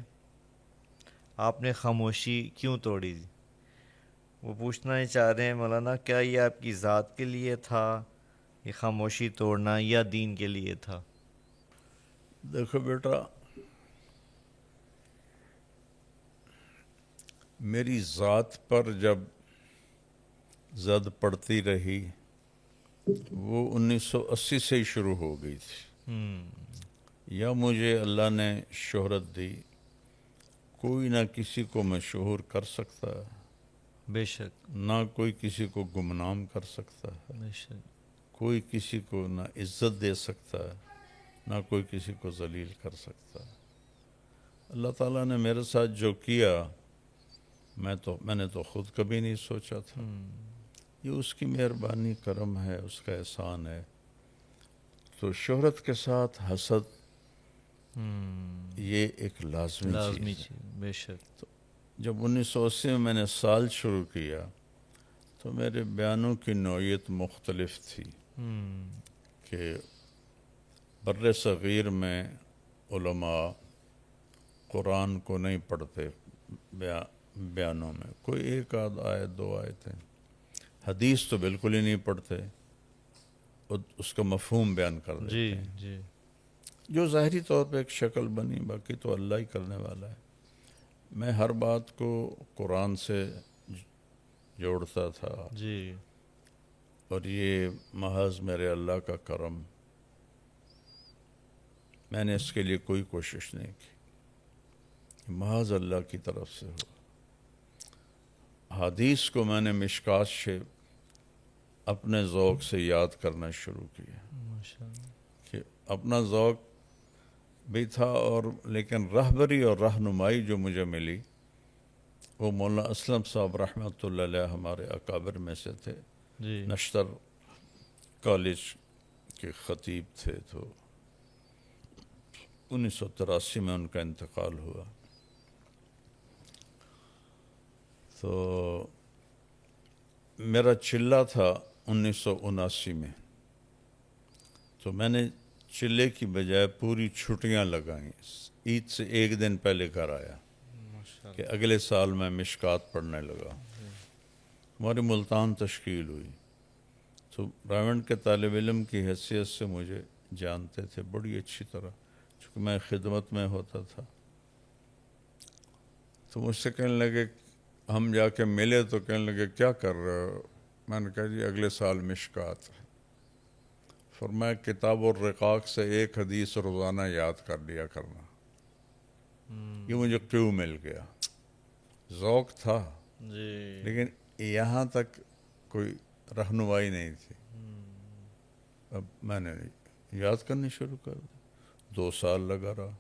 آپ نے خاموشی کیوں توڑی؟ وہ پوچھنا ہی چاہ رہے ہیں مولانا، کیا یہ آپ کی ذات کے لیے تھا یہ خاموشی توڑنا یا دین کے لیے تھا؟ دیکھو بیٹا، میری ذات پر جب زد پڑتی رہی وہ 1980 سے ہی شروع ہو گئی تھی. یا مجھے اللہ نے شہرت دی، کوئی نہ کسی کو مشہور کر سکتا ہے، بے شک، نہ کوئی کسی کو گمنام کر سکتا ہے، بے شک، کوئی کسی کو نہ عزت دے سکتا ہے، نہ کوئی کسی کو ذلیل کر سکتا ہے. اللہ تعالیٰ نے میرے ساتھ جو کیا میں نے تو خود کبھی نہیں سوچا تھا. یہ اس کی مہربانی کرم ہے، اس کا احسان ہے. تو شہرت کے ساتھ حسد یہ ایک لازمی چیز ہے. چیز، بے شک، جب 1980 میں میں نے سال شروع کیا تو میرے بیانوں کی نوعیت مختلف تھی کہ بر صغیر میں علماء قرآن کو نہیں پڑھتے بیانوں میں، کوئی ایک آدھ آیت دو آیتیں، حدیث تو بالکل ہی نہیں پڑھتے، اس کا مفہوم بیان کر دیتے جی ہیں، جی، جو ظاہری طور پہ ایک شکل بنی، باقی تو اللہ ہی کرنے والا ہے. میں ہر بات کو قرآن سے جوڑتا تھا، جی، اور یہ محض میرے اللہ کا کرم، میں نے اس کے لیے کوئی کوشش نہیں کی، محض اللہ کی طرف سے ہو. حدیث کو میں نے مشکات سے اپنے ذوق سے یاد کرنا شروع کیا ماشاء اللہ، کہ اپنا ذوق بھی تھا، اور لیکن رہبری اور رہنمائی جو مجھے ملی وہ مولانا اسلم صاحب رحمۃ اللہ علیہ ہمارے اکابر میں سے تھے، جی، نشتر کالج کے خطیب تھے. تو 1983 میں ان کا انتقال ہوا. تو میرا چلہ تھا 1979 میں، تو میں نے چلے کی بجائے پوری چھٹیاں لگائیں، عید سے ایک دن پہلے گھر آیا کہ اگلے سال میں مشکات پڑھنے لگا. ہماری ملتان تشکیل ہوئی تو راونڈ کے طالب علم کی حیثیت سے مجھے جانتے تھے بڑی اچھی طرح، چونکہ میں خدمت میں ہوتا تھا. تو مجھ سے کہنے لگے، ہم جا کے ملے تو کہنے لگے کیا کر رہے ہو؟ میں نے کہا جی اگلے سال مشکات. فرمایا کتاب الرقاق سے ایک حدیث روزانہ یاد کر لیا کرنا. یہ مجھے کیوں مل گیا، ذوق تھا جی، لیکن یہاں تک کوئی رہنمائی نہیں تھی. اب میں نے یاد کرنی شروع کر دی، 2 سال لگا رہا.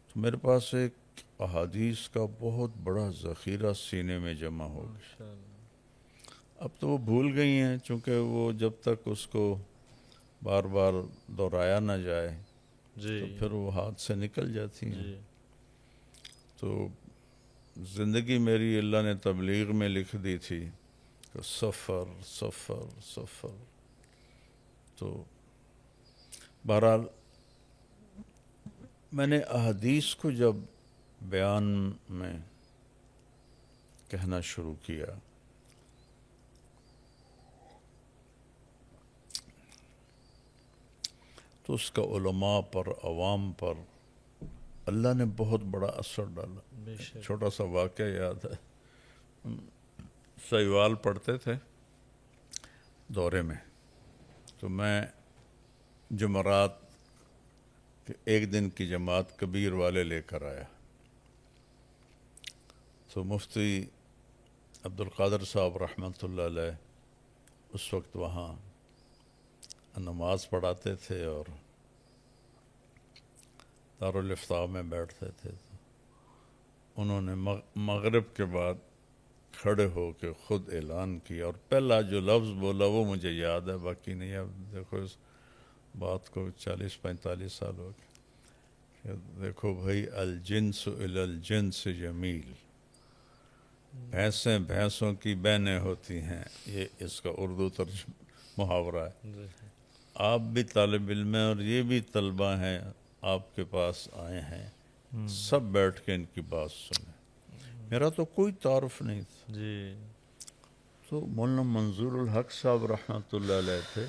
تو میرے پاس ایک احادیث کا بہت بڑا ذخیرہ سینے میں جمع ہو گیا. ماشاء اللہ، اب تو وہ بھول گئی ہیں، چونکہ وہ جب تک اس کو بار بار دہرایا نہ جائے جی، تو پھر وہ ہاتھ سے نکل جاتی ہیں. جی، تو زندگی میری اللہ نے تبلیغ میں لکھ دی تھی کہ سفر سفر سفر. تو بہرحال میں نے احادیث کو جب بیان میں کہنا شروع کیا تو اس کا علماء پر، عوام پر اللہ نے بہت بڑا اثر ڈالا. بے شک، چھوٹا سا واقعہ یاد ہے، سیوال پڑھتے تھے دورے میں، تو میں جمعرات کے ایک دن کی جماعت کبیر والے لے کر آیا. تو مفتی عبد القادر صاحب رحمۃ اللہ علیہ اس وقت وہاں نماز پڑھاتے تھے اور دارالافتاء میں بیٹھتے تھے. انہوں نے مغرب کے بعد کھڑے ہو کے خود اعلان کیا، اور پہلا جو لفظ بولا وہ مجھے یاد ہے، باقی نہیں. اب دیکھو بات کو 40-45 سال ہو گئے کہ دیکھو بھائی، الجنس الی الجنس جمیل، بھینسیں بھینسوں کی بہنیں ہوتی ہیں، یہ اس کا اردو محاورہ ہے۔ آپ بھی طالب علم ہیں اور یہ بھی طلبہ ہیں، آپ کے پاس آئے ہیں، سب بیٹھ کے ان کی بات سنیں۔ میرا تو کوئی تعارف نہیں تھا، جی تو مولانا منظور الحق صاحب رحمۃ اللہ علیہ تھے،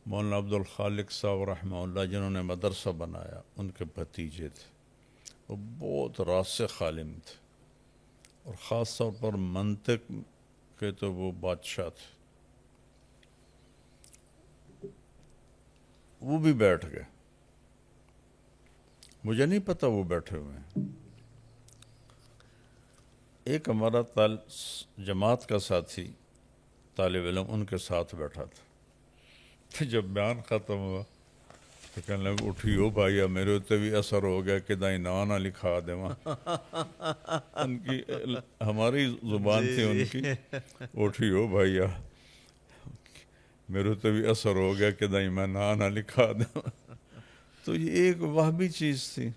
مولانا عبد الخالق صاحب رحمہ اللہ جنہوں نے مدرسہ بنایا، ان کے بھتیجے تھے۔ وہ بہت راسخ عالم تھے، اور خاص طور پر منطق کے تو وہ بادشاہ تھے۔ وہ بھی بیٹھ گئے، مجھے نہیں پتا وہ بیٹھے ہوئے ہیں۔ ایک ہمارا جماعت کا ساتھی طالب علم ان کے ساتھ بیٹھا تھا، تو جب بیان ختم ہوا تو کہنے لگا، اٹھیو بھائی، میرے اتنے بھی اثر ہو گیا کہ دائی نہ لکھا دے وہاں۔ ان کی ہماری زبان تھی ان کی، اٹھیو بھائی میرے اتنے بھی اثر ہو گیا کہ دائی میں نہ لکھا دوں۔ تو یہ ایک وہابی چیز تھی۔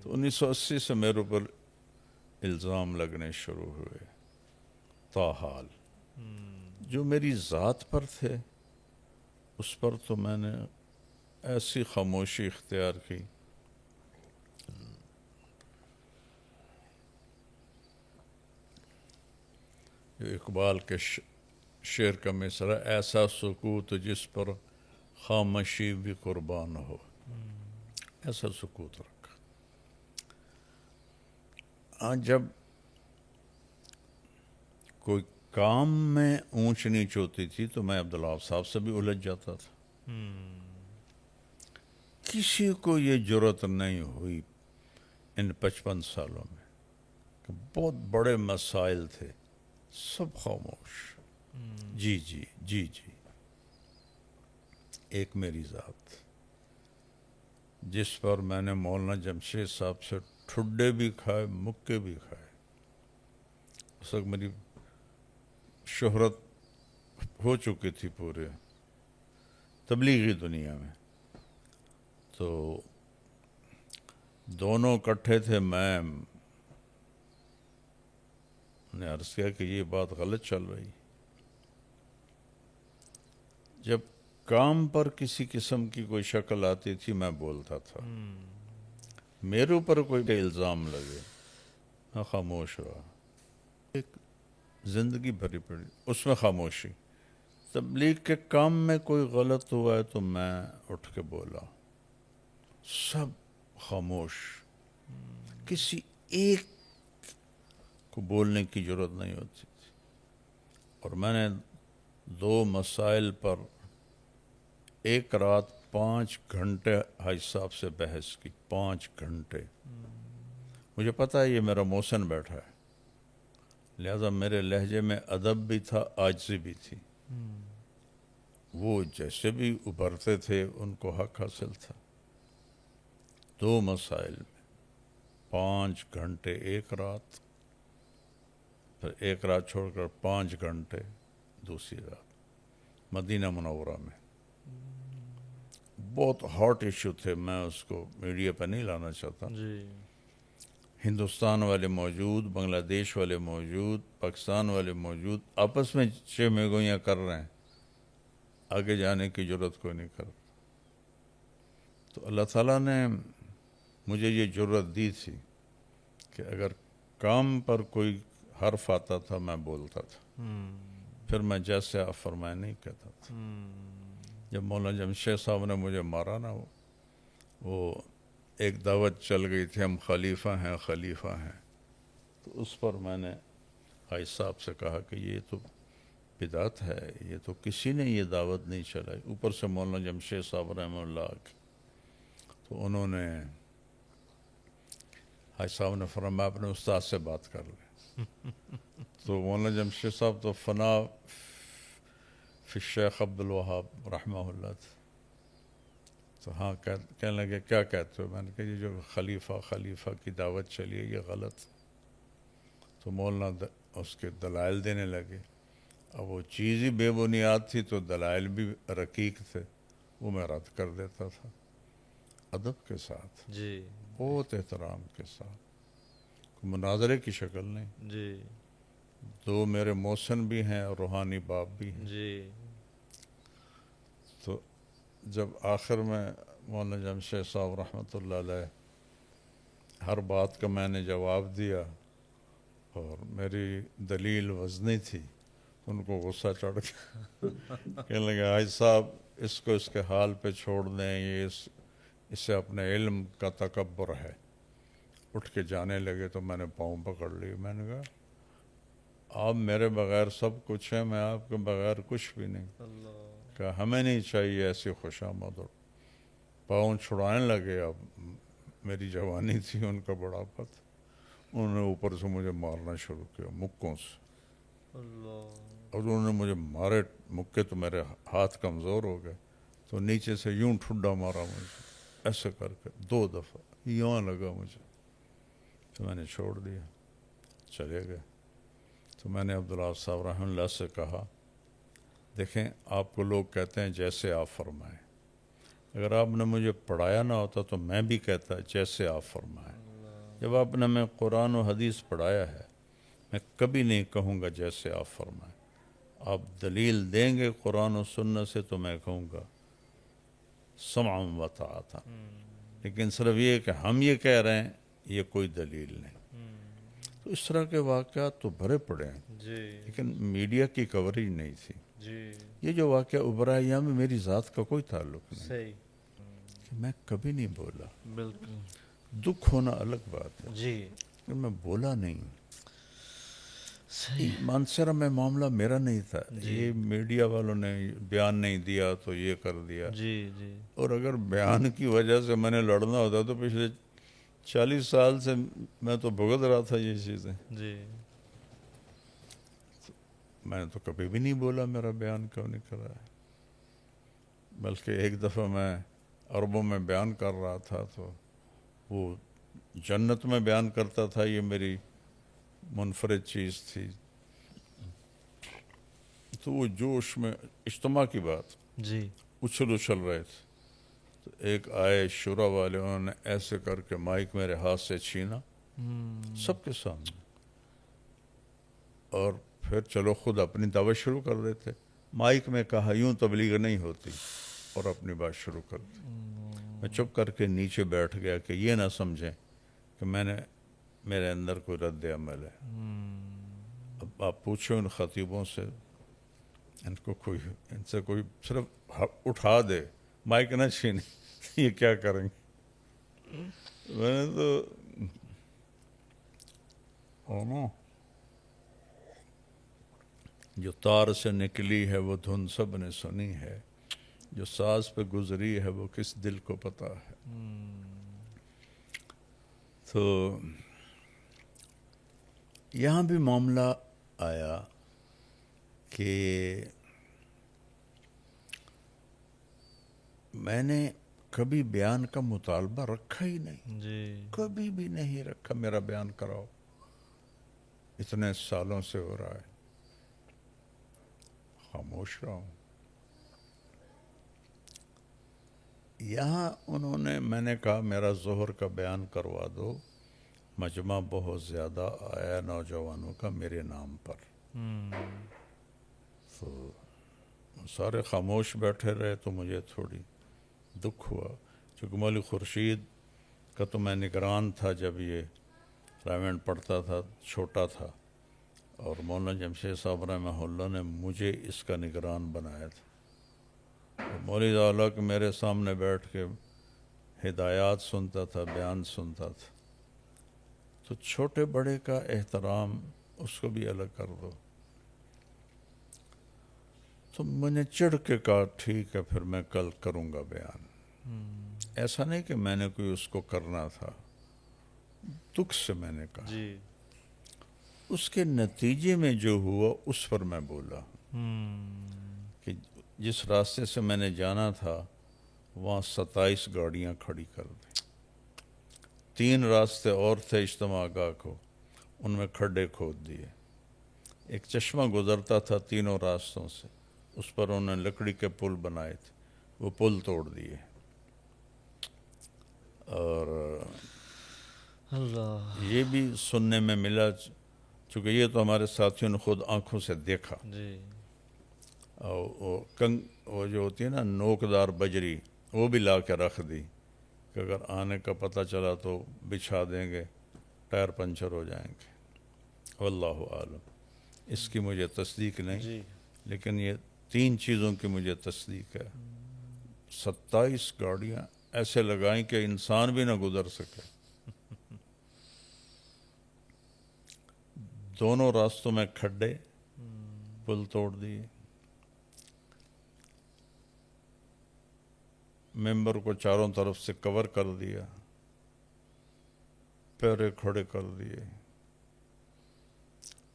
تو 1980 سے میرے اوپر الزام لگنے شروع ہوئے، تاحال جو میری ذات پر تھے اس پر تو میں نے ایسی خاموشی اختیار کی۔ جو اقبال کے شعر کا مصرع، ایسا سکوت جس پر خاموشی بھی قربان ہو، ایسا سکوت رکھا۔ جب کوئی کام میں اونچ نیچ ہوتی تھی تو میں عبدالوہاب صاحب سے بھی الجھ جاتا تھا۔ کسی کو یہ جرأت نہیں ہوئی ان 55 سالوں میں کہ بہت بڑے مسائل تھے، سب خاموش، جی جی جی جی۔ ایک میری ذات جس پر میں نے مولانا جمشید صاحب سے ٹھڈے بھی کھائے، مکے بھی کھائے۔ اس وقت میری شہرت ہو چکی تھی پورے تبلیغی دنیا میں، تو دونوں اکٹھے تھے۔ میں نے عرض کیا کہ یہ بات غلط چل رہی۔ جب کام پر کسی قسم کی کوئی شکل آتی تھی میں بولتا تھا، میرے اوپر کوئی الزام لگے میں خاموش رہا۔ ایک زندگی بھری پڑی اس میں خاموشی۔ تبلیغ کے کام میں کوئی غلط ہوا ہے تو میں اٹھ کے بولا، سب خاموش، کسی ایک کو بولنے کی ضرورت نہیں ہوتی تھی۔ اور میں نے 2 مسائل پر ایک رات 5 گھنٹے حاج صاحب سے بحث کی، 5 گھنٹے۔ مجھے پتا ہے یہ میرا محسن بیٹھا ہے، لہذا میرے لہجے میں ادب بھی تھا، عاجزی بھی تھی۔ وہ جیسے بھی ابھرتے تھے ان کو حق حاصل تھا۔ 2 مسائل میں 5 گھنٹے ایک رات، پھر ایک رات چھوڑ کر 5 گھنٹے دوسری رات مدینہ منورہ میں۔ بہت ہاٹ ایشو تھے، میں اس کو میڈیا پہ نہیں لانا چاہتا۔ ہندوستان والے موجود، بنگلہ دیش والے موجود، پاکستان والے موجود، آپس میں چھ میں گوئیاں کر رہے ہیں، آگے جانے کی جرت کوئی نہیں کر۔ تو اللہ تعالیٰ نے مجھے یہ جرت دی تھی کہ اگر کام پر کوئی حرف آتا تھا میں بولتا تھا، پھر میں جیسے آپ فرمائے نہیں کہتا تھا۔ جب مولانا جمشید صاحب نے مجھے مارا نا، وہ ایک دعوت چل گئی تھی، ہم خلیفہ ہیں خلیفہ ہیں، تو اس پر میں نے حاج صاحب سے کہا کہ یہ تو بدعت ہے، یہ تو کسی نے یہ دعوت نہیں چلائی، اوپر سے مولانا جمشید صاحب رحمہ اللہ کی۔ تو انہوں نے، حاج صاحب نے فرمایا اپنے استاد سے بات کر لیں۔ تو مولانا جمشید صاحب تو فنا فی الشیخ عبدالوہاب رحمہ اللہ تھے۔ تو ہاں کہنے لگے کیا کہتے ہو؟ میں نے کہا یہ جو خلیفہ کی دعوت چلی ہے یہ غلط۔ تو مولانا اس کے دلائل دینے لگے۔ اب وہ چیز ہی بے بنیاد تھی تو دلائل بھی رقیق تھے۔ وہ میں رد کر دیتا تھا ادب کے ساتھ، جی بہت احترام کے ساتھ، مناظرے کی شکل نہیں۔ جی دو میرے محسن بھی ہیں اور روحانی باپ بھی ہیں۔ جی تو جب آخر میں مولانا جمشید صاحب رحمۃ اللہ علیہ ہر بات کا میں نے جواب دیا اور میری دلیل وزنی تھی، ان کو غصہ چڑھ گیا، کہنے لگے حاج صاحب اس کو اس کے حال پہ چھوڑ دیں، یہ اسے اپنے علم کا تکبر ہے۔ اٹھ کے جانے لگے تو میں نے پاؤں پکڑ لی، میں نے کہا آپ میرے بغیر سب کچھ ہیں، میں آپ کے بغیر کچھ بھی نہیں۔ اللہ کہ ہمیں نہیں چاہیے ایسی خوشامد، اور پاؤں چھڑانے لگے۔ اب میری جوانی تھی، ان کا بڑھاپا تھا، انہوں نے اوپر سے مجھے مارنا شروع کیا مکوں سے، اللہ اور انہوں نے مجھے مارے مکے تو میرے ہاتھ کمزور ہو گئے، تو نیچے سے یوں ٹھڈا مارا مجھے ایسے کر کے 2 دفعہ، یوں لگا مجھے، تو میں نے چھوڑ دیا، چلے گئے۔ تو میں نے عبداللہ صاحب رحمۃ اللہ سے کہا دیکھیں آپ کو لوگ کہتے ہیں جیسے آپ فرمائیں، اگر آپ نے مجھے پڑھایا نہ ہوتا تو میں بھی کہتا جیسے آپ فرمائیں۔ جب آپ نے میں قرآن و حدیث پڑھایا ہے، میں کبھی نہیں کہوں گا جیسے آپ فرمائیں۔ آپ دلیل دیں گے قرآن و سنت سے تو میں کہوں گا سمعا و طاعتا، لیکن صرف یہ کہ ہم یہ کہہ رہے ہیں یہ کوئی دلیل نہیں۔ تو اس طرح کے واقعات تو بھرے پڑے ہیں، جی لیکن میڈیا کی کوریج نہیں تھی۔ جی یہ جو واقعہ ابھرا ہے یہاں میں میری ذات کا کوئی تعلق نہیں، صحیح کہ میں کبھی نہیں بولا۔ بالکل دکھ ہونا الگ بات ہے، جی لیکن میں بولا نہیں۔ صحیح مانسرا میں معاملہ میرا نہیں تھا، یہ میڈیا والوں نے بیان نہیں دیا تو یہ کر دیا، جی جی اور اگر بیان کی وجہ سے میں نے لڑنا ہوتا تو پچھلے 40 سال سے میں تو بھگت رہا تھا یہ چیزیں۔ جی میں نے تو کبھی بھی نہیں بولا میرا بیان کیوں نہیں کرا ہے، بلکہ ایک دفعہ میں عربوں میں بیان کر رہا تھا تو وہ جنت میں بیان کرتا تھا، یہ میری منفرد چیز تھی، تو وہ جوش میں اجتماع کی بات جی اچھل رہے تھے، تو ایک آئے شورا والے، انہوں نے ایسے کر کے مائک میرے ہاتھ سے چھینا سب کے سامنے، اور پھر چلو خود اپنی دعوت شروع کر دیتے۔ مائک میں کہا یوں تبلیغ نہیں ہوتی، اور اپنی بات شروع کر دی۔ میں چپ کر کے نیچے بیٹھ گیا کہ یہ نہ سمجھیں کہ میرے اندر کوئی رد عمل ہے۔ اب آپ پوچھو ان خطیبوں سے، ان سے کوئی صرف اٹھا دے، مائک نہ چھینے، یہ کیا کریں گے؟ میں نے تو جو تار سے نکلی ہے وہ دھن سب نے سنی ہے، جو ساز پہ گزری ہے وہ کس دل کو پتا ہے۔ تو یہاں بھی معاملہ آیا کہ میں نے کبھی بیان کا مطالبہ رکھا ہی نہیں، جی کبھی بھی نہیں رکھا میرا بیان کراؤ، اتنے سالوں سے ہو رہا ہے، خاموش رہا ہوں۔ یہاں میں نے کہا میرا ظہر کا بیان کروا دو، مجمع بہت زیادہ آیا نوجوانوں کا میرے نام پر، تو سارے خاموش بیٹھے رہے، تو مجھے تھوڑی دکھ ہوا، چونکہ مولوی خورشید کا تو میں نگران تھا جب یہ رائمنڈ پڑھتا تھا، چھوٹا تھا، اور مولانا جمشید صاحب رحمہ اللہ نے مجھے اس کا نگران بنایا تھا، اور مولوی اعلیٰ کے میرے سامنے بیٹھ کے ہدایات سنتا تھا، بیان سنتا تھا، تو چھوٹے بڑے کا احترام اس کو بھی الگ کر دو۔ تو میں نے چڑھ کے کہا ٹھیک ہے پھر میں کل کروں گا بیان۔ ایسا نہیں کہ میں نے کوئی اس کو کرنا تھا، دکھ سے میں نے کہا، جی اس کے نتیجے میں جو ہوا اس پر میں بولا کہ جس راستے سے میں نے جانا تھا وہاں 27 گاڑیاں کھڑی کر دیں، 3 راستے اور تھے اجتماع گاہ کو، ان میں کھڈے کھود دیے، ایک چشمہ گزرتا تھا تینوں راستوں سے، اس پر انہوں نے لکڑی کے پل بنائے تھے، وہ پل توڑ دیے. اور اللہ. یہ بھی سننے میں ملا، چونکہ یہ تو ہمارے ساتھیوں نے خود آنکھوں سے دیکھا. جی. اور وہ جو ہوتی ہے نا نوکدار بجری، وہ بھی لا کے رکھ دی کہ اگر آنے کا پتہ چلا تو بچھا دیں گے، ٹائر پنچر ہو جائیں گے. واللہ عالم. اس کی مجھے تصدیق نہیں، جی. لیکن یہ 3 چیزوں کی مجھے تصدیق ہے. 27 گاڑیاں ایسے لگائیں کہ انسان بھی نہ گزر سکے. دونوں راستوں میں کھڈے، پل توڑ دیے. ممبر کو چاروں طرف سے کور کر دیا، پیرے کھڑے کر دیے.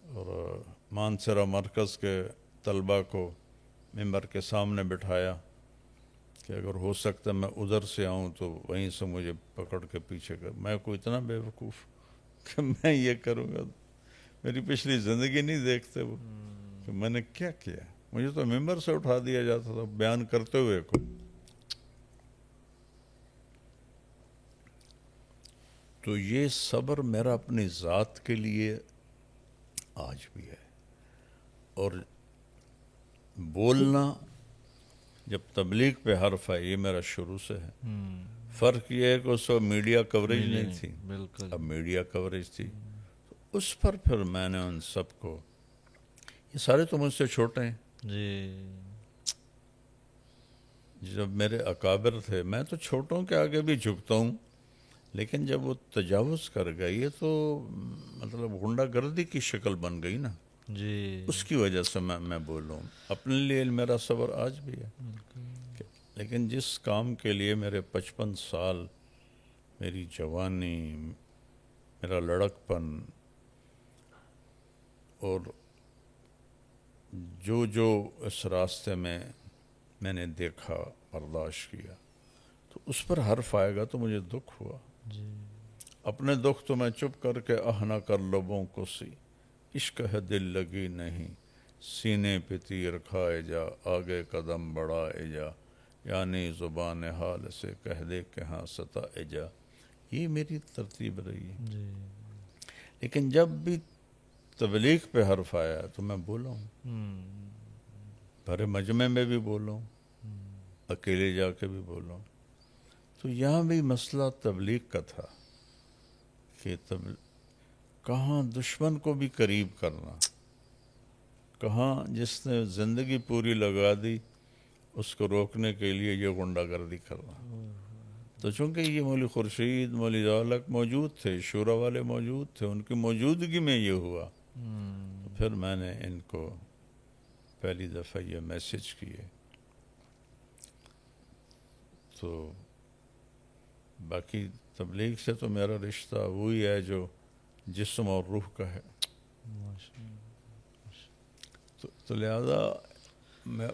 اور مانسرا مرکز کے طلبہ کو ممبر کے سامنے بٹھایا کہ اگر ہو سکتا میں ادھر سے آؤں تو وہیں سے مجھے پکڑ کے پیچھے کر. میں کوئی اتنا بے وقوف کہ میں یہ کروں گا. میری پچھلی زندگی نہیں دیکھتے وہ کہ میں نے کیا کیا. مجھے تو ممبر سے اٹھا دیا جاتا تھا بیان کرتے ہوئے کو. تو یہ صبر میرا اپنی ذات کے لیے آج بھی ہے. اور بولنا جب تبلیغ پہ حرف ہے، یہ میرا شروع سے ہے. فرق یہ ہے کہ اس وقت میڈیا کوریج نہیں تھی، بالکل. اب میڈیا کوریج تھی. تو اس پر پھر میں نے ان سب کو، یہ سارے تو مجھ سے چھوٹے ہیں، جی. جب میرے اکابر تھے، میں تو چھوٹوں کے آگے بھی جھکتا ہوں، لیکن جب وہ تجاوز کر گئے یہ تو مطلب غنڈہ گردی کی شکل بن گئی نا. جی. اس کی وجہ سے میں بولوں. اپنے لیے میرا صبر آج بھی ہے، لیکن جس کام کے لیے میرے 55 سال، میری جوانی، میرا لڑکپن، اور جو اس راستے میں نے دیکھا، برداشت کیا، تو اس پر حرف آئے گا تو مجھے دکھ ہوا. جی. اپنے دکھ تو میں چپ کر کے نہ کر لبوں کو سی، عشق ہے دل لگی نہیں، سینے پہ تیر کھائے جا، آگے قدم بڑھائے جا، یعنی زبان حال سے کہہ دے کہ ہاں ستائے جا. یہ میری ترتیب رہی ہے. جی. لیکن جب بھی تبلیغ پہ حرف آیا تو میں بولا ہوں، بھرے مجمع میں بھی بولا ہوں، اکیلے جا کے بھی بولا ہوں. تو یہاں بھی مسئلہ تبلیغ کا تھا کہ کہاں دشمن کو بھی قریب کرنا، کہاں جس نے زندگی پوری لگا دی اس کو روکنے کے لیے یہ غنڈہ گردی کرنا. تو چونکہ یہ مولوی خورشید، مولوی ذالک موجود تھے، شورا والے موجود تھے، ان کی موجودگی میں یہ ہوا. تو پھر میں نے ان کو پہلی دفعہ یہ میسج کیے. تو باقی تبلیغ سے تو میرا رشتہ وہی ہے جو جسم اور روح کا ہے. تو لہذا میں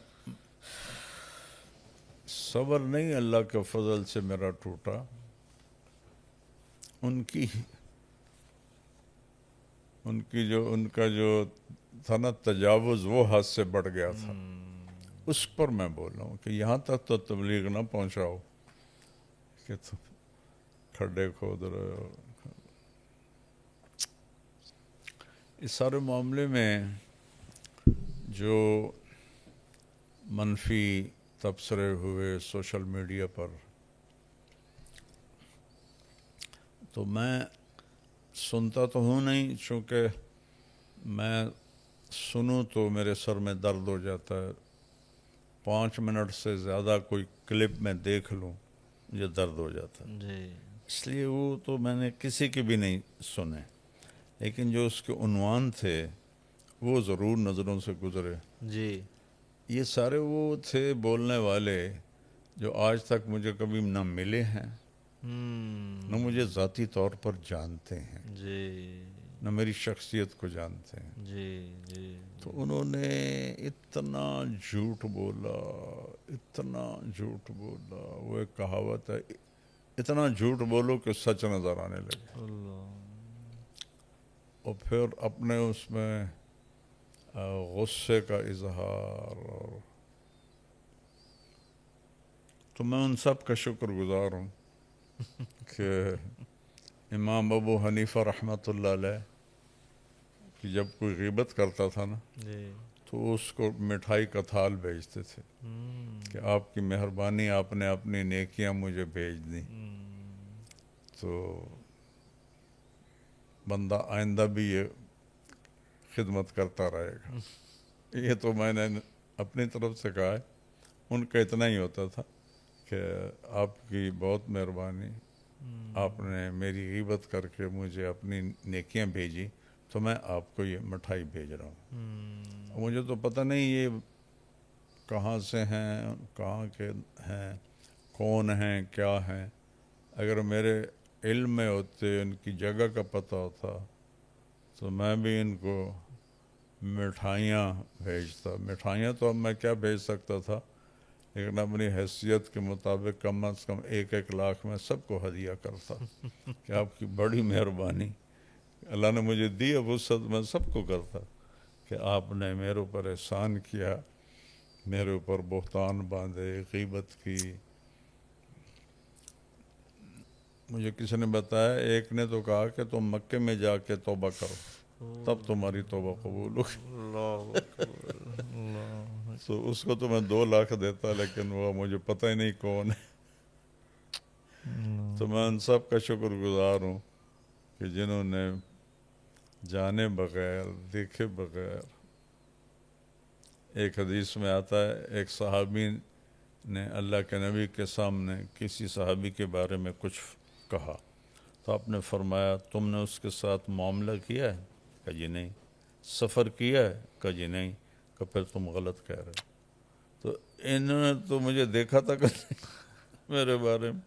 صبر نہیں اللہ کے فضل سے میرا ٹوٹا، ان کا جو تھا نا تجاوز، وہ حد سے بڑھ گیا تھا. اس پر میں بول رہا ہوں کہ یہاں تک تو تبلیغ نہ پہنچاؤ کہ تم کھڈے کھود رہے ہو. اس سارے معاملے میں جو منفی تبصرے ہوئے سوشل میڈیا پر، تو میں سنتا تو ہوں نہیں، چونکہ میں سنوں تو میرے سر میں درد ہو جاتا ہے. 5 منٹ سے زیادہ کوئی کلپ میں دیکھ لوں مجھے درد ہو جاتا ہے. جی. اس لیے وہ تو میں نے کسی کی بھی نہیں سنے، لیکن جو اس کے عنوان تھے وہ ضرور نظروں سے گزرے. جی. یہ سارے وہ تھے بولنے والے جو آج تک مجھے کبھی نہ ملے ہیں، نہ مجھے ذاتی طور پر جانتے ہیں، جی. نہ میری شخصیت کو جانتے ہیں. جی. جی. تو انہوں نے اتنا جھوٹ بولا، اتنا جھوٹ بولا. وہ ایک کہاوت ہے، اتنا جھوٹ بولو کہ سچ نظر آنے لگے. اللہ. اور پھر اپنے اس میں غصے کا اظہار، اور تو میں ان سب کا شکر گزار ہوں کہ امام ابو حنیفہ رحمۃ اللہ علیہ کہ جب کوئی غیبت کرتا تھا نا جی تو اس کو مٹھائی کا تھال بھیجتے تھے کہ آپ کی مہربانی، آپ نے اپنی نیکیاں مجھے بھیج دیں، تو بندہ آئندہ بھی یہ خدمت کرتا رہے گا۔ یہ تو میں نے اپنی طرف سے کہا ہے، ان کا اتنا ہی ہوتا تھا کہ آپ کی بہت مہربانی، آپ نے میری غیبت کر کے مجھے اپنی نیکیاں بھیجی تو میں آپ کو یہ مٹھائی بھیج رہا ہوں۔ مجھے تو پتہ نہیں یہ کہاں سے ہیں، کہاں کے ہیں، کون ہیں، کیا ہیں۔ اگر میرے علم میں ہوتے، ان کی جگہ کا پتہ ہوتا تو میں بھی ان کو مٹھائیاں بھیجتا۔ مٹھائیاں تو اب میں کیا بھیج سکتا تھا، لیکن اپنی حیثیت کے مطابق کم از کم 1-1 لاکھ میں سب کو ہدیہ کرتا کہ آپ کی بڑی مہربانی اللہ نے مجھے دی ہے، وسعت میں سب کو کرتا کہ آپ نے میرے اوپر احسان کیا، میرے اوپر بہتان باندھے، غیبت کی۔ مجھے کسی نے بتایا، ایک نے تو کہا کہ تم مکے میں جا کے توبہ کرو تب تمہاری توبہ قبول ہوگی۔ اللہ اکبر، اللہ تو اس کو تو میں 2 لاکھ دیتا، لیکن وہ مجھے پتہ ہی نہیں کون ہے۔ تو میں ان سب کا شکر گزار ہوں کہ جنہوں نے جانے بغیر، دیکھے بغیر، ایک حدیث میں آتا ہے ایک صحابی نے اللہ کے نبی کے سامنے کسی صحابی کے بارے میں کچھ کہا تو آپ نے فرمایا تم نے اس کے ساتھ معاملہ کیا ہے؟ کہا جی نہیں۔ سفر کیا ہے؟ کہا جی نہیں۔ کہ پھر تم غلط کہہ رہے ہو۔ تو انہوں نے تو مجھے دیکھا تھا کہ میرے بارے میں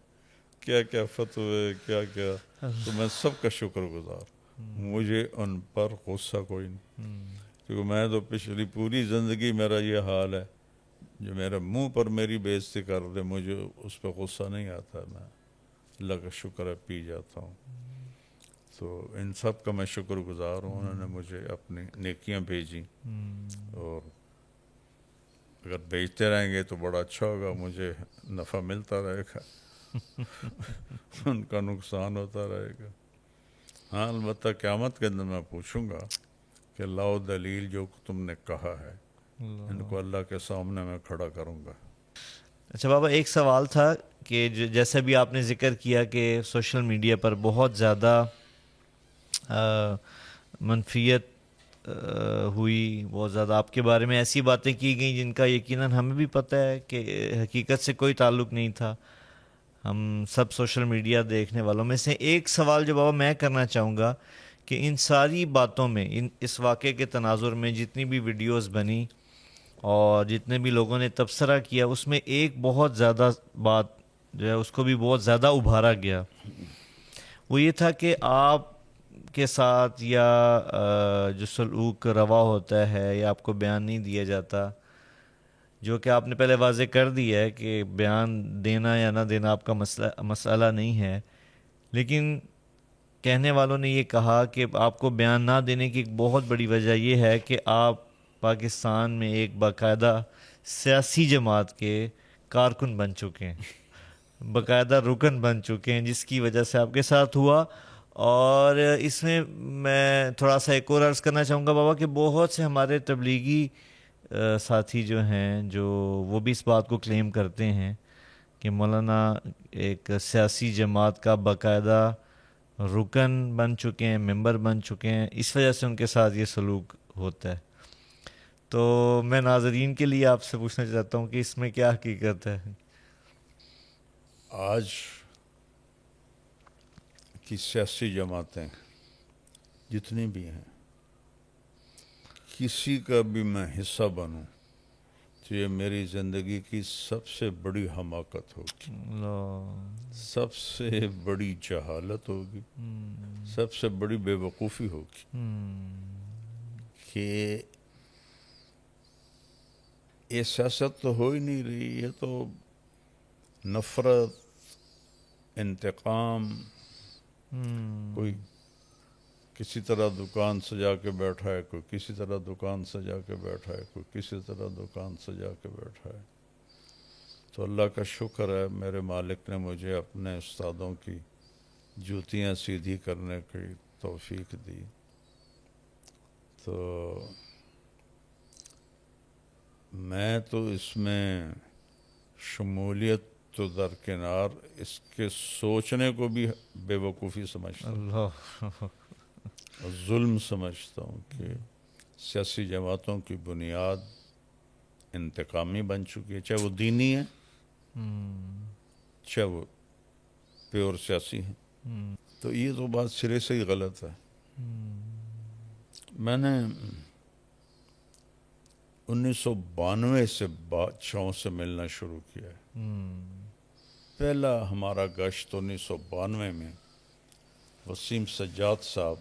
کیا کیا فتوے، کیا کیا، تو میں سب کا شکر گزار۔ مجھے ان پر غصہ کوئی نہیں، کیونکہ میں تو پچھلی پوری زندگی میرا یہ حال ہے، جو میرے منہ پر میری بےعزتی کر دے مجھے اس پہ غصہ نہیں آتا، میں اللہ کا شکر ہے پی جاتا ہوں۔ تو ان سب کا میں شکر گزار ہوں، انہوں نے مجھے اپنی نیکیاں بھیجی، اور اگر بھیجتے رہیں گے تو بڑا اچھا ہوگا، مجھے نفع ملتا رہے گا، ان کا نقصان ہوتا رہے گا۔ ہاں البتہ قیامت کے دن میں پوچھوں گا کہ لاؤ دلیل جو تم نے کہا ہے، ان کو اللہ کے سامنے میں کھڑا کروں گا۔ اچھا بابا، ایک سوال تھا کہ جیسے بھی آپ نے ذکر کیا کہ سوشل میڈیا پر بہت زیادہ منفیت ہوئی، بہت زیادہ آپ کے بارے میں ایسی باتیں کی گئیں جن کا یقیناً ہمیں بھی پتہ ہے کہ حقیقت سے کوئی تعلق نہیں تھا، ہم سب سوشل میڈیا دیکھنے والوں میں سے۔ ایک سوال جو بابا میں کرنا چاہوں گا کہ ان ساری باتوں میں، اس واقعے کے تناظر میں جتنی بھی ویڈیوز بنی اور جتنے بھی لوگوں نے تبصرہ کیا، اس میں ایک بہت زیادہ بات جو ہے اس کو بھی بہت زیادہ ابھارا گیا، وہ یہ تھا کہ آپ کے ساتھ یا جو سلوک روا ہوتا ہے یا آپ کو بیان نہیں دیا جاتا، جو کہ آپ نے پہلے واضح کر دیا ہے کہ بیان دینا یا نہ دینا آپ کا مسئلہ نہیں ہے، لیکن کہنے والوں نے یہ کہا کہ آپ کو بیان نہ دینے کی ایک بہت بڑی وجہ یہ ہے کہ آپ پاکستان میں ایک باقاعدہ سیاسی جماعت کے کارکن بن چکے ہیں، باقاعدہ رکن بن چکے ہیں، جس کی وجہ سے آپ کے ساتھ ہوا۔ اور اس میں میں تھوڑا سا ایک اور عرض کرنا چاہوں گا بابا کہ بہت سے ہمارے تبلیغی ساتھی جو ہیں، جو وہ بھی اس بات کو کلیم کرتے ہیں کہ مولانا ایک سیاسی جماعت کا باقاعدہ رکن بن چکے ہیں، ممبر بن چکے ہیں، اس وجہ سے ان کے ساتھ یہ سلوک ہوتا ہے۔ تو میں ناظرین کے لیے آپ سے پوچھنا چاہتا ہوں کہ اس میں کیا حقیقت ہے؟ آج کی سیاسی جماعتیں جتنی بھی ہیں، کسی کا بھی میں حصہ بنوں تو یہ میری زندگی کی سب سے بڑی حماقت ہوگی، سب سے بڑی جہالت ہوگی، سب سے بڑی بے وقوفی ہوگی کہ یہ سیاست تو ہو ہی نہیں رہی، یہ تو نفرت، انتقام، کوئی کسی طرح دکان سجا کے بیٹھا ہے، کوئی کسی طرح دکان سجا کے بیٹھا ہے، کوئی کسی طرح دکان سجا کے بیٹھا ہے۔ تو اللہ کا شکر ہے میرے مالک نے مجھے اپنے استادوں کی جوتیاں سیدھی کرنے کی توفیق دی. تو میں تو اس میں شمولیت تو درکنار، اس کے سوچنے کو بھی بے وقوفی سمجھتا ہوں اللہ اور ظلم سمجھتا ہوں کہ سیاسی جماعتوں کی بنیاد انتقامی بن چکی ہے، چاہے وہ دینی ہے چاہے وہ پیور سیاسی ہیں. تو یہ تو بات سرے سے ہی غلط ہے. میں نے 1992 سے بادشاہوں سے ملنا شروع کیا ہے. پہلا ہمارا گشت 1992 میں وسیم سجاد صاحب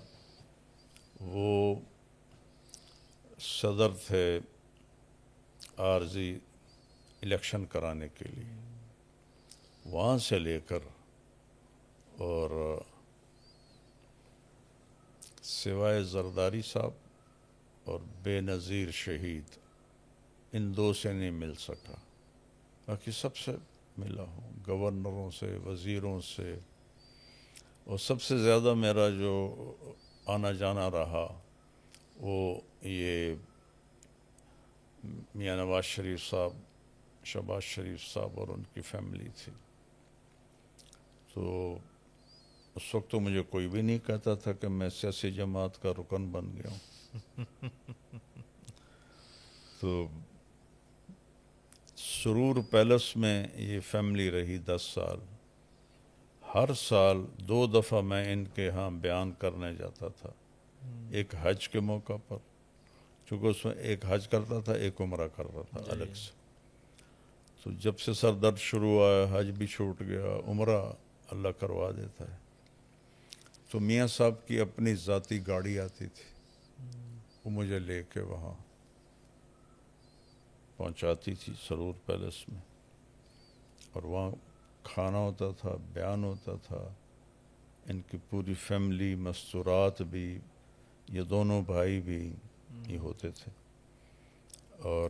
وہ صدر تھے عارضی الیکشن کرانے کے لیے، وہاں سے لے کر اور سوائے زرداری صاحب اور بے نظیر شہید ان دو سے نہیں مل سکا، باقی سب سے ملا ہوں، گورنروں سے، وزیروں سے. اور سب سے زیادہ میرا جو آنا جانا رہا وہ یہ میاں نواز شریف صاحب، شہباز شریف صاحب اور ان کی فیملی تھی. تو اس وقت تو مجھے کوئی بھی نہیں کہتا تھا کہ میں سیاسی جماعت کا رکن بن گیا ہوں. تو سرور پیلس میں یہ فیملی رہی 10 سال. ہر سال 2 دفعہ میں ان کے ہاں بیان کرنے جاتا تھا، ایک حج کے موقع پر، چونکہ اس میں ایک حج کرتا تھا ایک عمرہ کرتا تھا الگ سے. تو جب سے سر درد شروع ہوا، حج بھی چھوٹ گیا، عمرہ اللہ کروا دیتا ہے. تو میاں صاحب کی اپنی ذاتی گاڑی آتی تھی، وہ مجھے لے کے وہاں پہنچاتی تھی سرور پیلس میں، اور وہاں کھانا ہوتا تھا، بیان ہوتا تھا. ان کی پوری فیملی، مستورات بھی، یہ دونوں بھائی بھی یہ ہوتے تھے. اور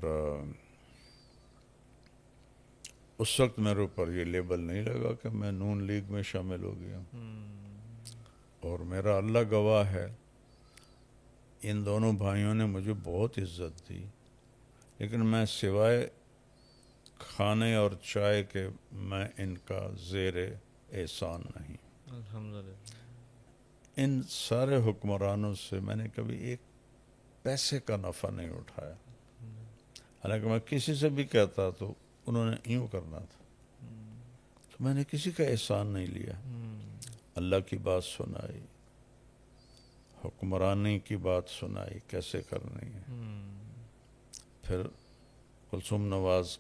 اس وقت میرے اوپر یہ لیبل نہیں لگا کہ میں نون لیگ میں شامل ہو گیا. اور میرا اللہ گواہ ہے ان دونوں بھائیوں نے مجھے بہت عزت دی، لیکن میں سوائے کھانے اور چائے کے میں ان کا زیر احسان نہیں. الحمدللہ. ان سارے حکمرانوں سے میں نے کبھی ایک پیسے کا نفع نہیں اٹھایا، حالانکہ میں کسی سے بھی کہتا تو انہوں نے یوں کرنا تھا. تو میں نے کسی کا احسان نہیں لیا. اللہ کی بات سنائی، حکمرانی کی بات سنائی کیسے کرنی ہے. پھر کلثوم نواز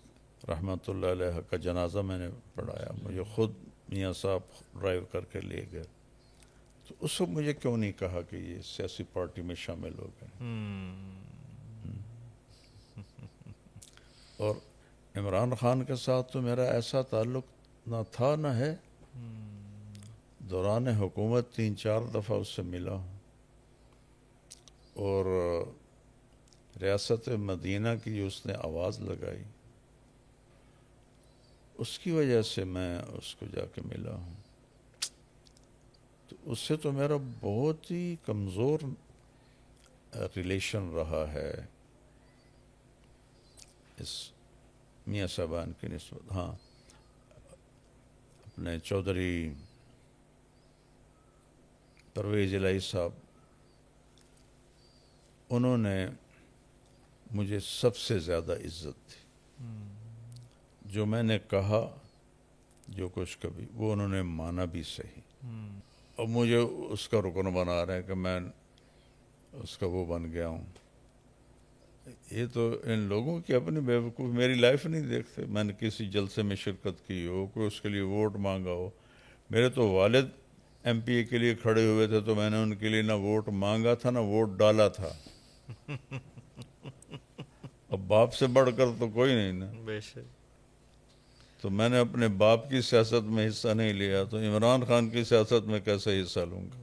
رحمۃ اللہ علیہ کا جنازہ میں نے پڑھایا، مجھے خود میاں صاحب ڈرائیو کر کے لے گئے. تو اس وقت مجھے کیوں نہیں کہا کہ یہ سیاسی پارٹی میں شامل ہو گئے. اور عمران خان کے ساتھ تو میرا ایسا تعلق نہ تھا نہ ہے. دوران حکومت 3-4 دفعہ اس سے ملا ہوں، اور ریاست مدینہ کی جو اس نے آواز لگائی اس کی وجہ سے میں اس کو جا کے ملا ہوں. تو اس سے تو میرا بہت ہی کمزور ریلیشن رہا ہے اس میاں صاحبان کی نسبت. ہاں، اپنے چودھری پرویز الہی صاحب، انہوں نے مجھے سب سے زیادہ عزت دی. جو میں نے کہا، جو کچھ کبھی، وہ انہوں نے مانا بھی صحیح. اور مجھے اس کا رکن بنا رہے ہیں کہ میں اس کا وہ بن گیا ہوں. یہ تو ان لوگوں کی اپنی بیوقوفی، میری لائف نہیں دیکھتے. میں نے کسی جلسے میں شرکت کی ہو، کوئی اس کے لیے ووٹ مانگا ہو. میرے تو والد ایم پی اے کے لیے کھڑے ہوئے تھے تو میں نے ان کے لیے نہ ووٹ مانگا تھا نہ ووٹ ڈالا تھا. اب باپ سے بڑھ کر تو کوئی نہیں نا. بے شک. تو میں نے اپنے باپ کی سیاست میں حصہ نہیں لیا تو عمران خان کی سیاست میں کیسے حصہ لوں گا.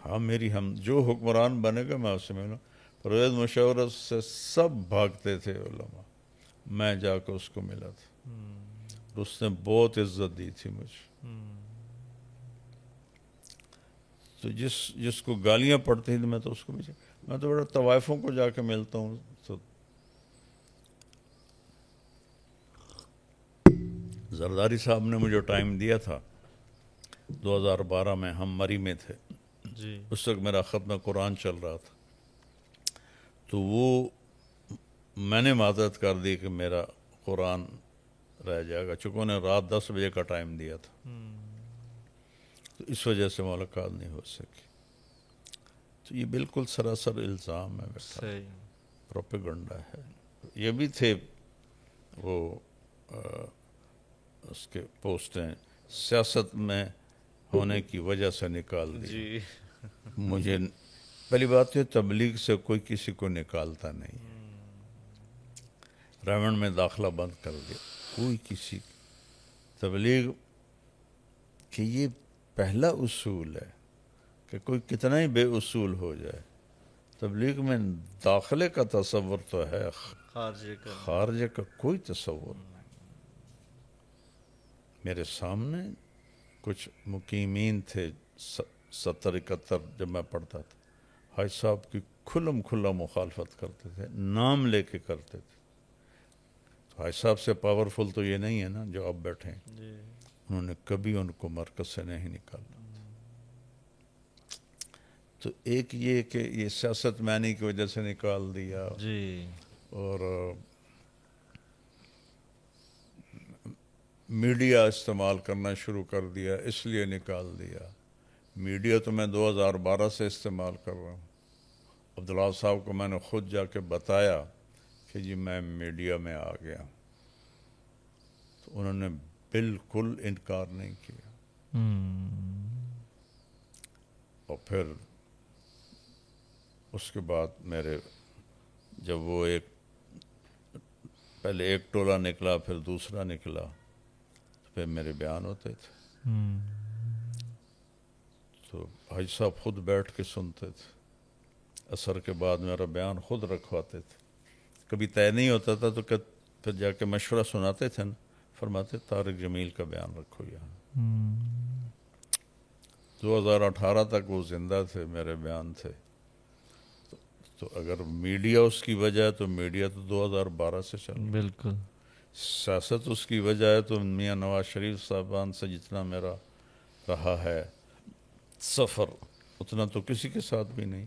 ہاں، ہم جو حکمران بنے گا میں اس سے ملوں. پرویز مشاورت سے سب بھاگتے تھے علماء، میں جا کے اس کو ملا تھا. اس نے بہت عزت دی تھی مجھے. تو جس کو گالیاں پڑتی تھیں میں تو اس کو بھی میں تو بڑا طوائفوں کو جا کے ملتا ہوں. تو زرداری صاحب نے مجھے ٹائم دیا تھا 2012 میں، ہم مری میں تھے جی. اس وقت میرا ختم قرآن چل رہا تھا. تو وہ میں نے معذرت کر دی کہ میرا قرآن رہ جائے گا، چونکہ انہیں رات 10 بجے کا ٹائم دیا تھا. تو اس وجہ سے ملاقات نہیں ہو سکی. تو یہ بالکل سراسر الزام ہے، صحیح. پروپیگنڈا ہے. یہ بھی تھے وہ اس کے پوسٹیں سیاست میں ہونے کی وجہ سے نکال دی. جی. مجھے پہلی بات یہ تبلیغ سے کوئی کسی کو نکالتا نہیں. ریونڈ میں داخلہ بند کر دیا. کوئی کسی تبلیغ کہ یہ پہلا اصول ہے کہ کوئی کتنا ہی بے اصول ہو جائے، تبلیغ میں داخلے کا تصور تو ہے، خارجے کا کوئی تصور نہیں. میرے سامنے کچھ مقیمین تھے 70-71 جب میں پڑھتا تھا، حاج صاحب کی کھلم کھلا مخالفت کرتے تھے، نام لے کے کرتے تھے. تو حاج صاحب سے پاورفل تو یہ نہیں ہے نا جو اب بیٹھے ہیں. جی. انہوں نے کبھی ان کو مرکز سے نہیں نکالا. تو ایک یہ کہ یہ سیاست معنی کی وجہ سے نکال دیا، جی. اور میڈیا استعمال کرنا شروع کر دیا اس لیے نکال دیا. میڈیا تو میں 2012 سے استعمال کر رہا ہوں. عبداللہ صاحب کو میں نے خود جا کے بتایا کہ جی میں میڈیا میں آ گیا، تو انہوں نے بالکل انکار نہیں کیا. اور پھر اس کے بعد میرے جب وہ پہلے ایک ٹولہ نکلا پھر دوسرا نکلا، پھر میرے بیان ہوتے تھے. تو حاج صاحب خود بیٹھ کے سنتے تھے. عصر کے بعد میرا بیان خود رکھواتے تھے. کبھی طے نہیں ہوتا تھا تو پھر جا کے مشورہ سناتے تھے نا، فرماتے طارق جمیل کا بیان رکھو یہاں. 2018 تک وہ زندہ تھے، میرے بیان تھے. تو اگر میڈیا اس کی وجہ ہے تو میڈیا تو 2012 سے چل رہا ہے. بالکل. سیاست اس کی وجہ ہے تو میاں نواز شریف صاحبان سے جتنا میرا رہا ہے سفر اتنا تو کسی کے ساتھ بھی نہیں.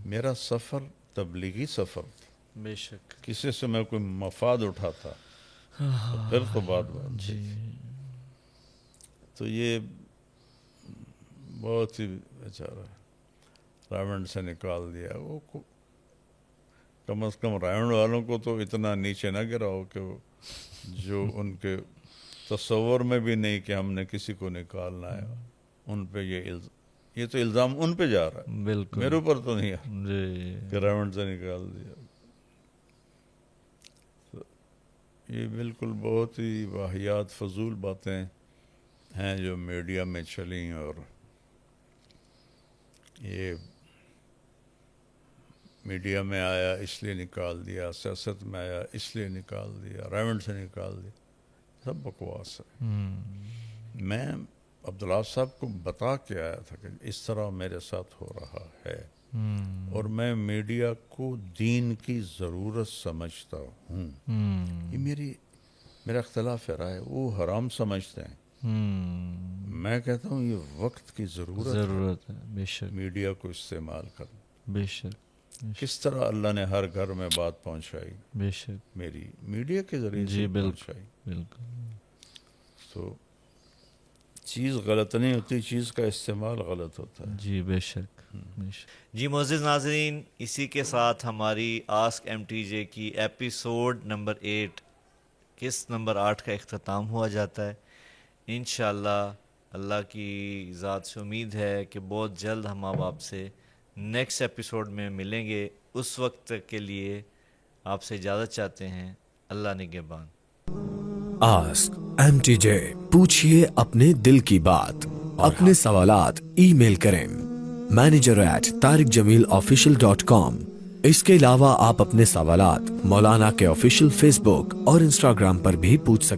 میرا سفر تبلیغی سفر تھا. بے شک. کسی سے میں کوئی مفاد اٹھاتا تو پھر تو بات جی. تو یہ بہت ہی بیچارہ راونڈ سے نکال دیا. وہ کم از کم راونڈ والوں کو تو اتنا نیچے نہ گرا ہو کہ وہ جو ان کے تصور میں بھی نہیں کہ ہم نے کسی کو نکالنا ہے، ان پہ یہ تو الزام ان پہ جا رہا ہے. بالکل. میرے اوپر تو نہیں ہے جی. کہ راونڈ سے نکال دیا. یہ بالکل بہت ہی واہیات فضول باتیں ہیں جو میڈیا میں چلیں، اور یہ میڈیا میں آیا اس لیے نکال دیا، سیاست میں آیا اس لیے نکال دیا، ریونڈ سے نکال دیا. سب بکواس ہے. میں عبداللہ صاحب کو بتا کے آیا تھا کہ اس طرح میرے ساتھ ہو رہا ہے، اور میں میڈیا کو دین کی ضرورت سمجھتا ہوں. یہ میرا اختلاف رائے. وہ حرام سمجھتے ہیں، میں کہتا ہوں یہ وقت کی ضرورت ہے. بے شک. میڈیا کو استعمال کرنا. بے شک. کس طرح اللہ نے ہر گھر میں بات پہنچائی، بے شک. میری میڈیا کے ذریعے جی سے بالکل. پہنچائی. بالکل. تو چیز غلط نہیں ہوتی، چیز کا استعمال غلط ہوتا ہے. جی بے شک. جی معزز ناظرین، اسی کے ساتھ ہماری آسک ایم ٹی جے کی ایپیسوڈ نمبر 8 قسط نمبر 8 کا اختتام ہوا جاتا ہے. انشاءاللہ اللہ کی ذات سے امید ہے کہ بہت جلد ہم آپ سے نیکسٹ ایپیسوڈ میں ملیں گے. اس وقت تک کے لیے آپ سے اجازت چاہتے ہیں. اللہ نگہبان. آسک MTJ، پوچھئے اپنے دل کی بات. اپنے سوالات ای میل کریں manager@tariqjamilofficial.com. اس کے علاوہ آپ اپنے سوالات مولانا کے آفیشیل فیس بک اور انسٹاگرام پر بھی پوچھ سکتے ہیں.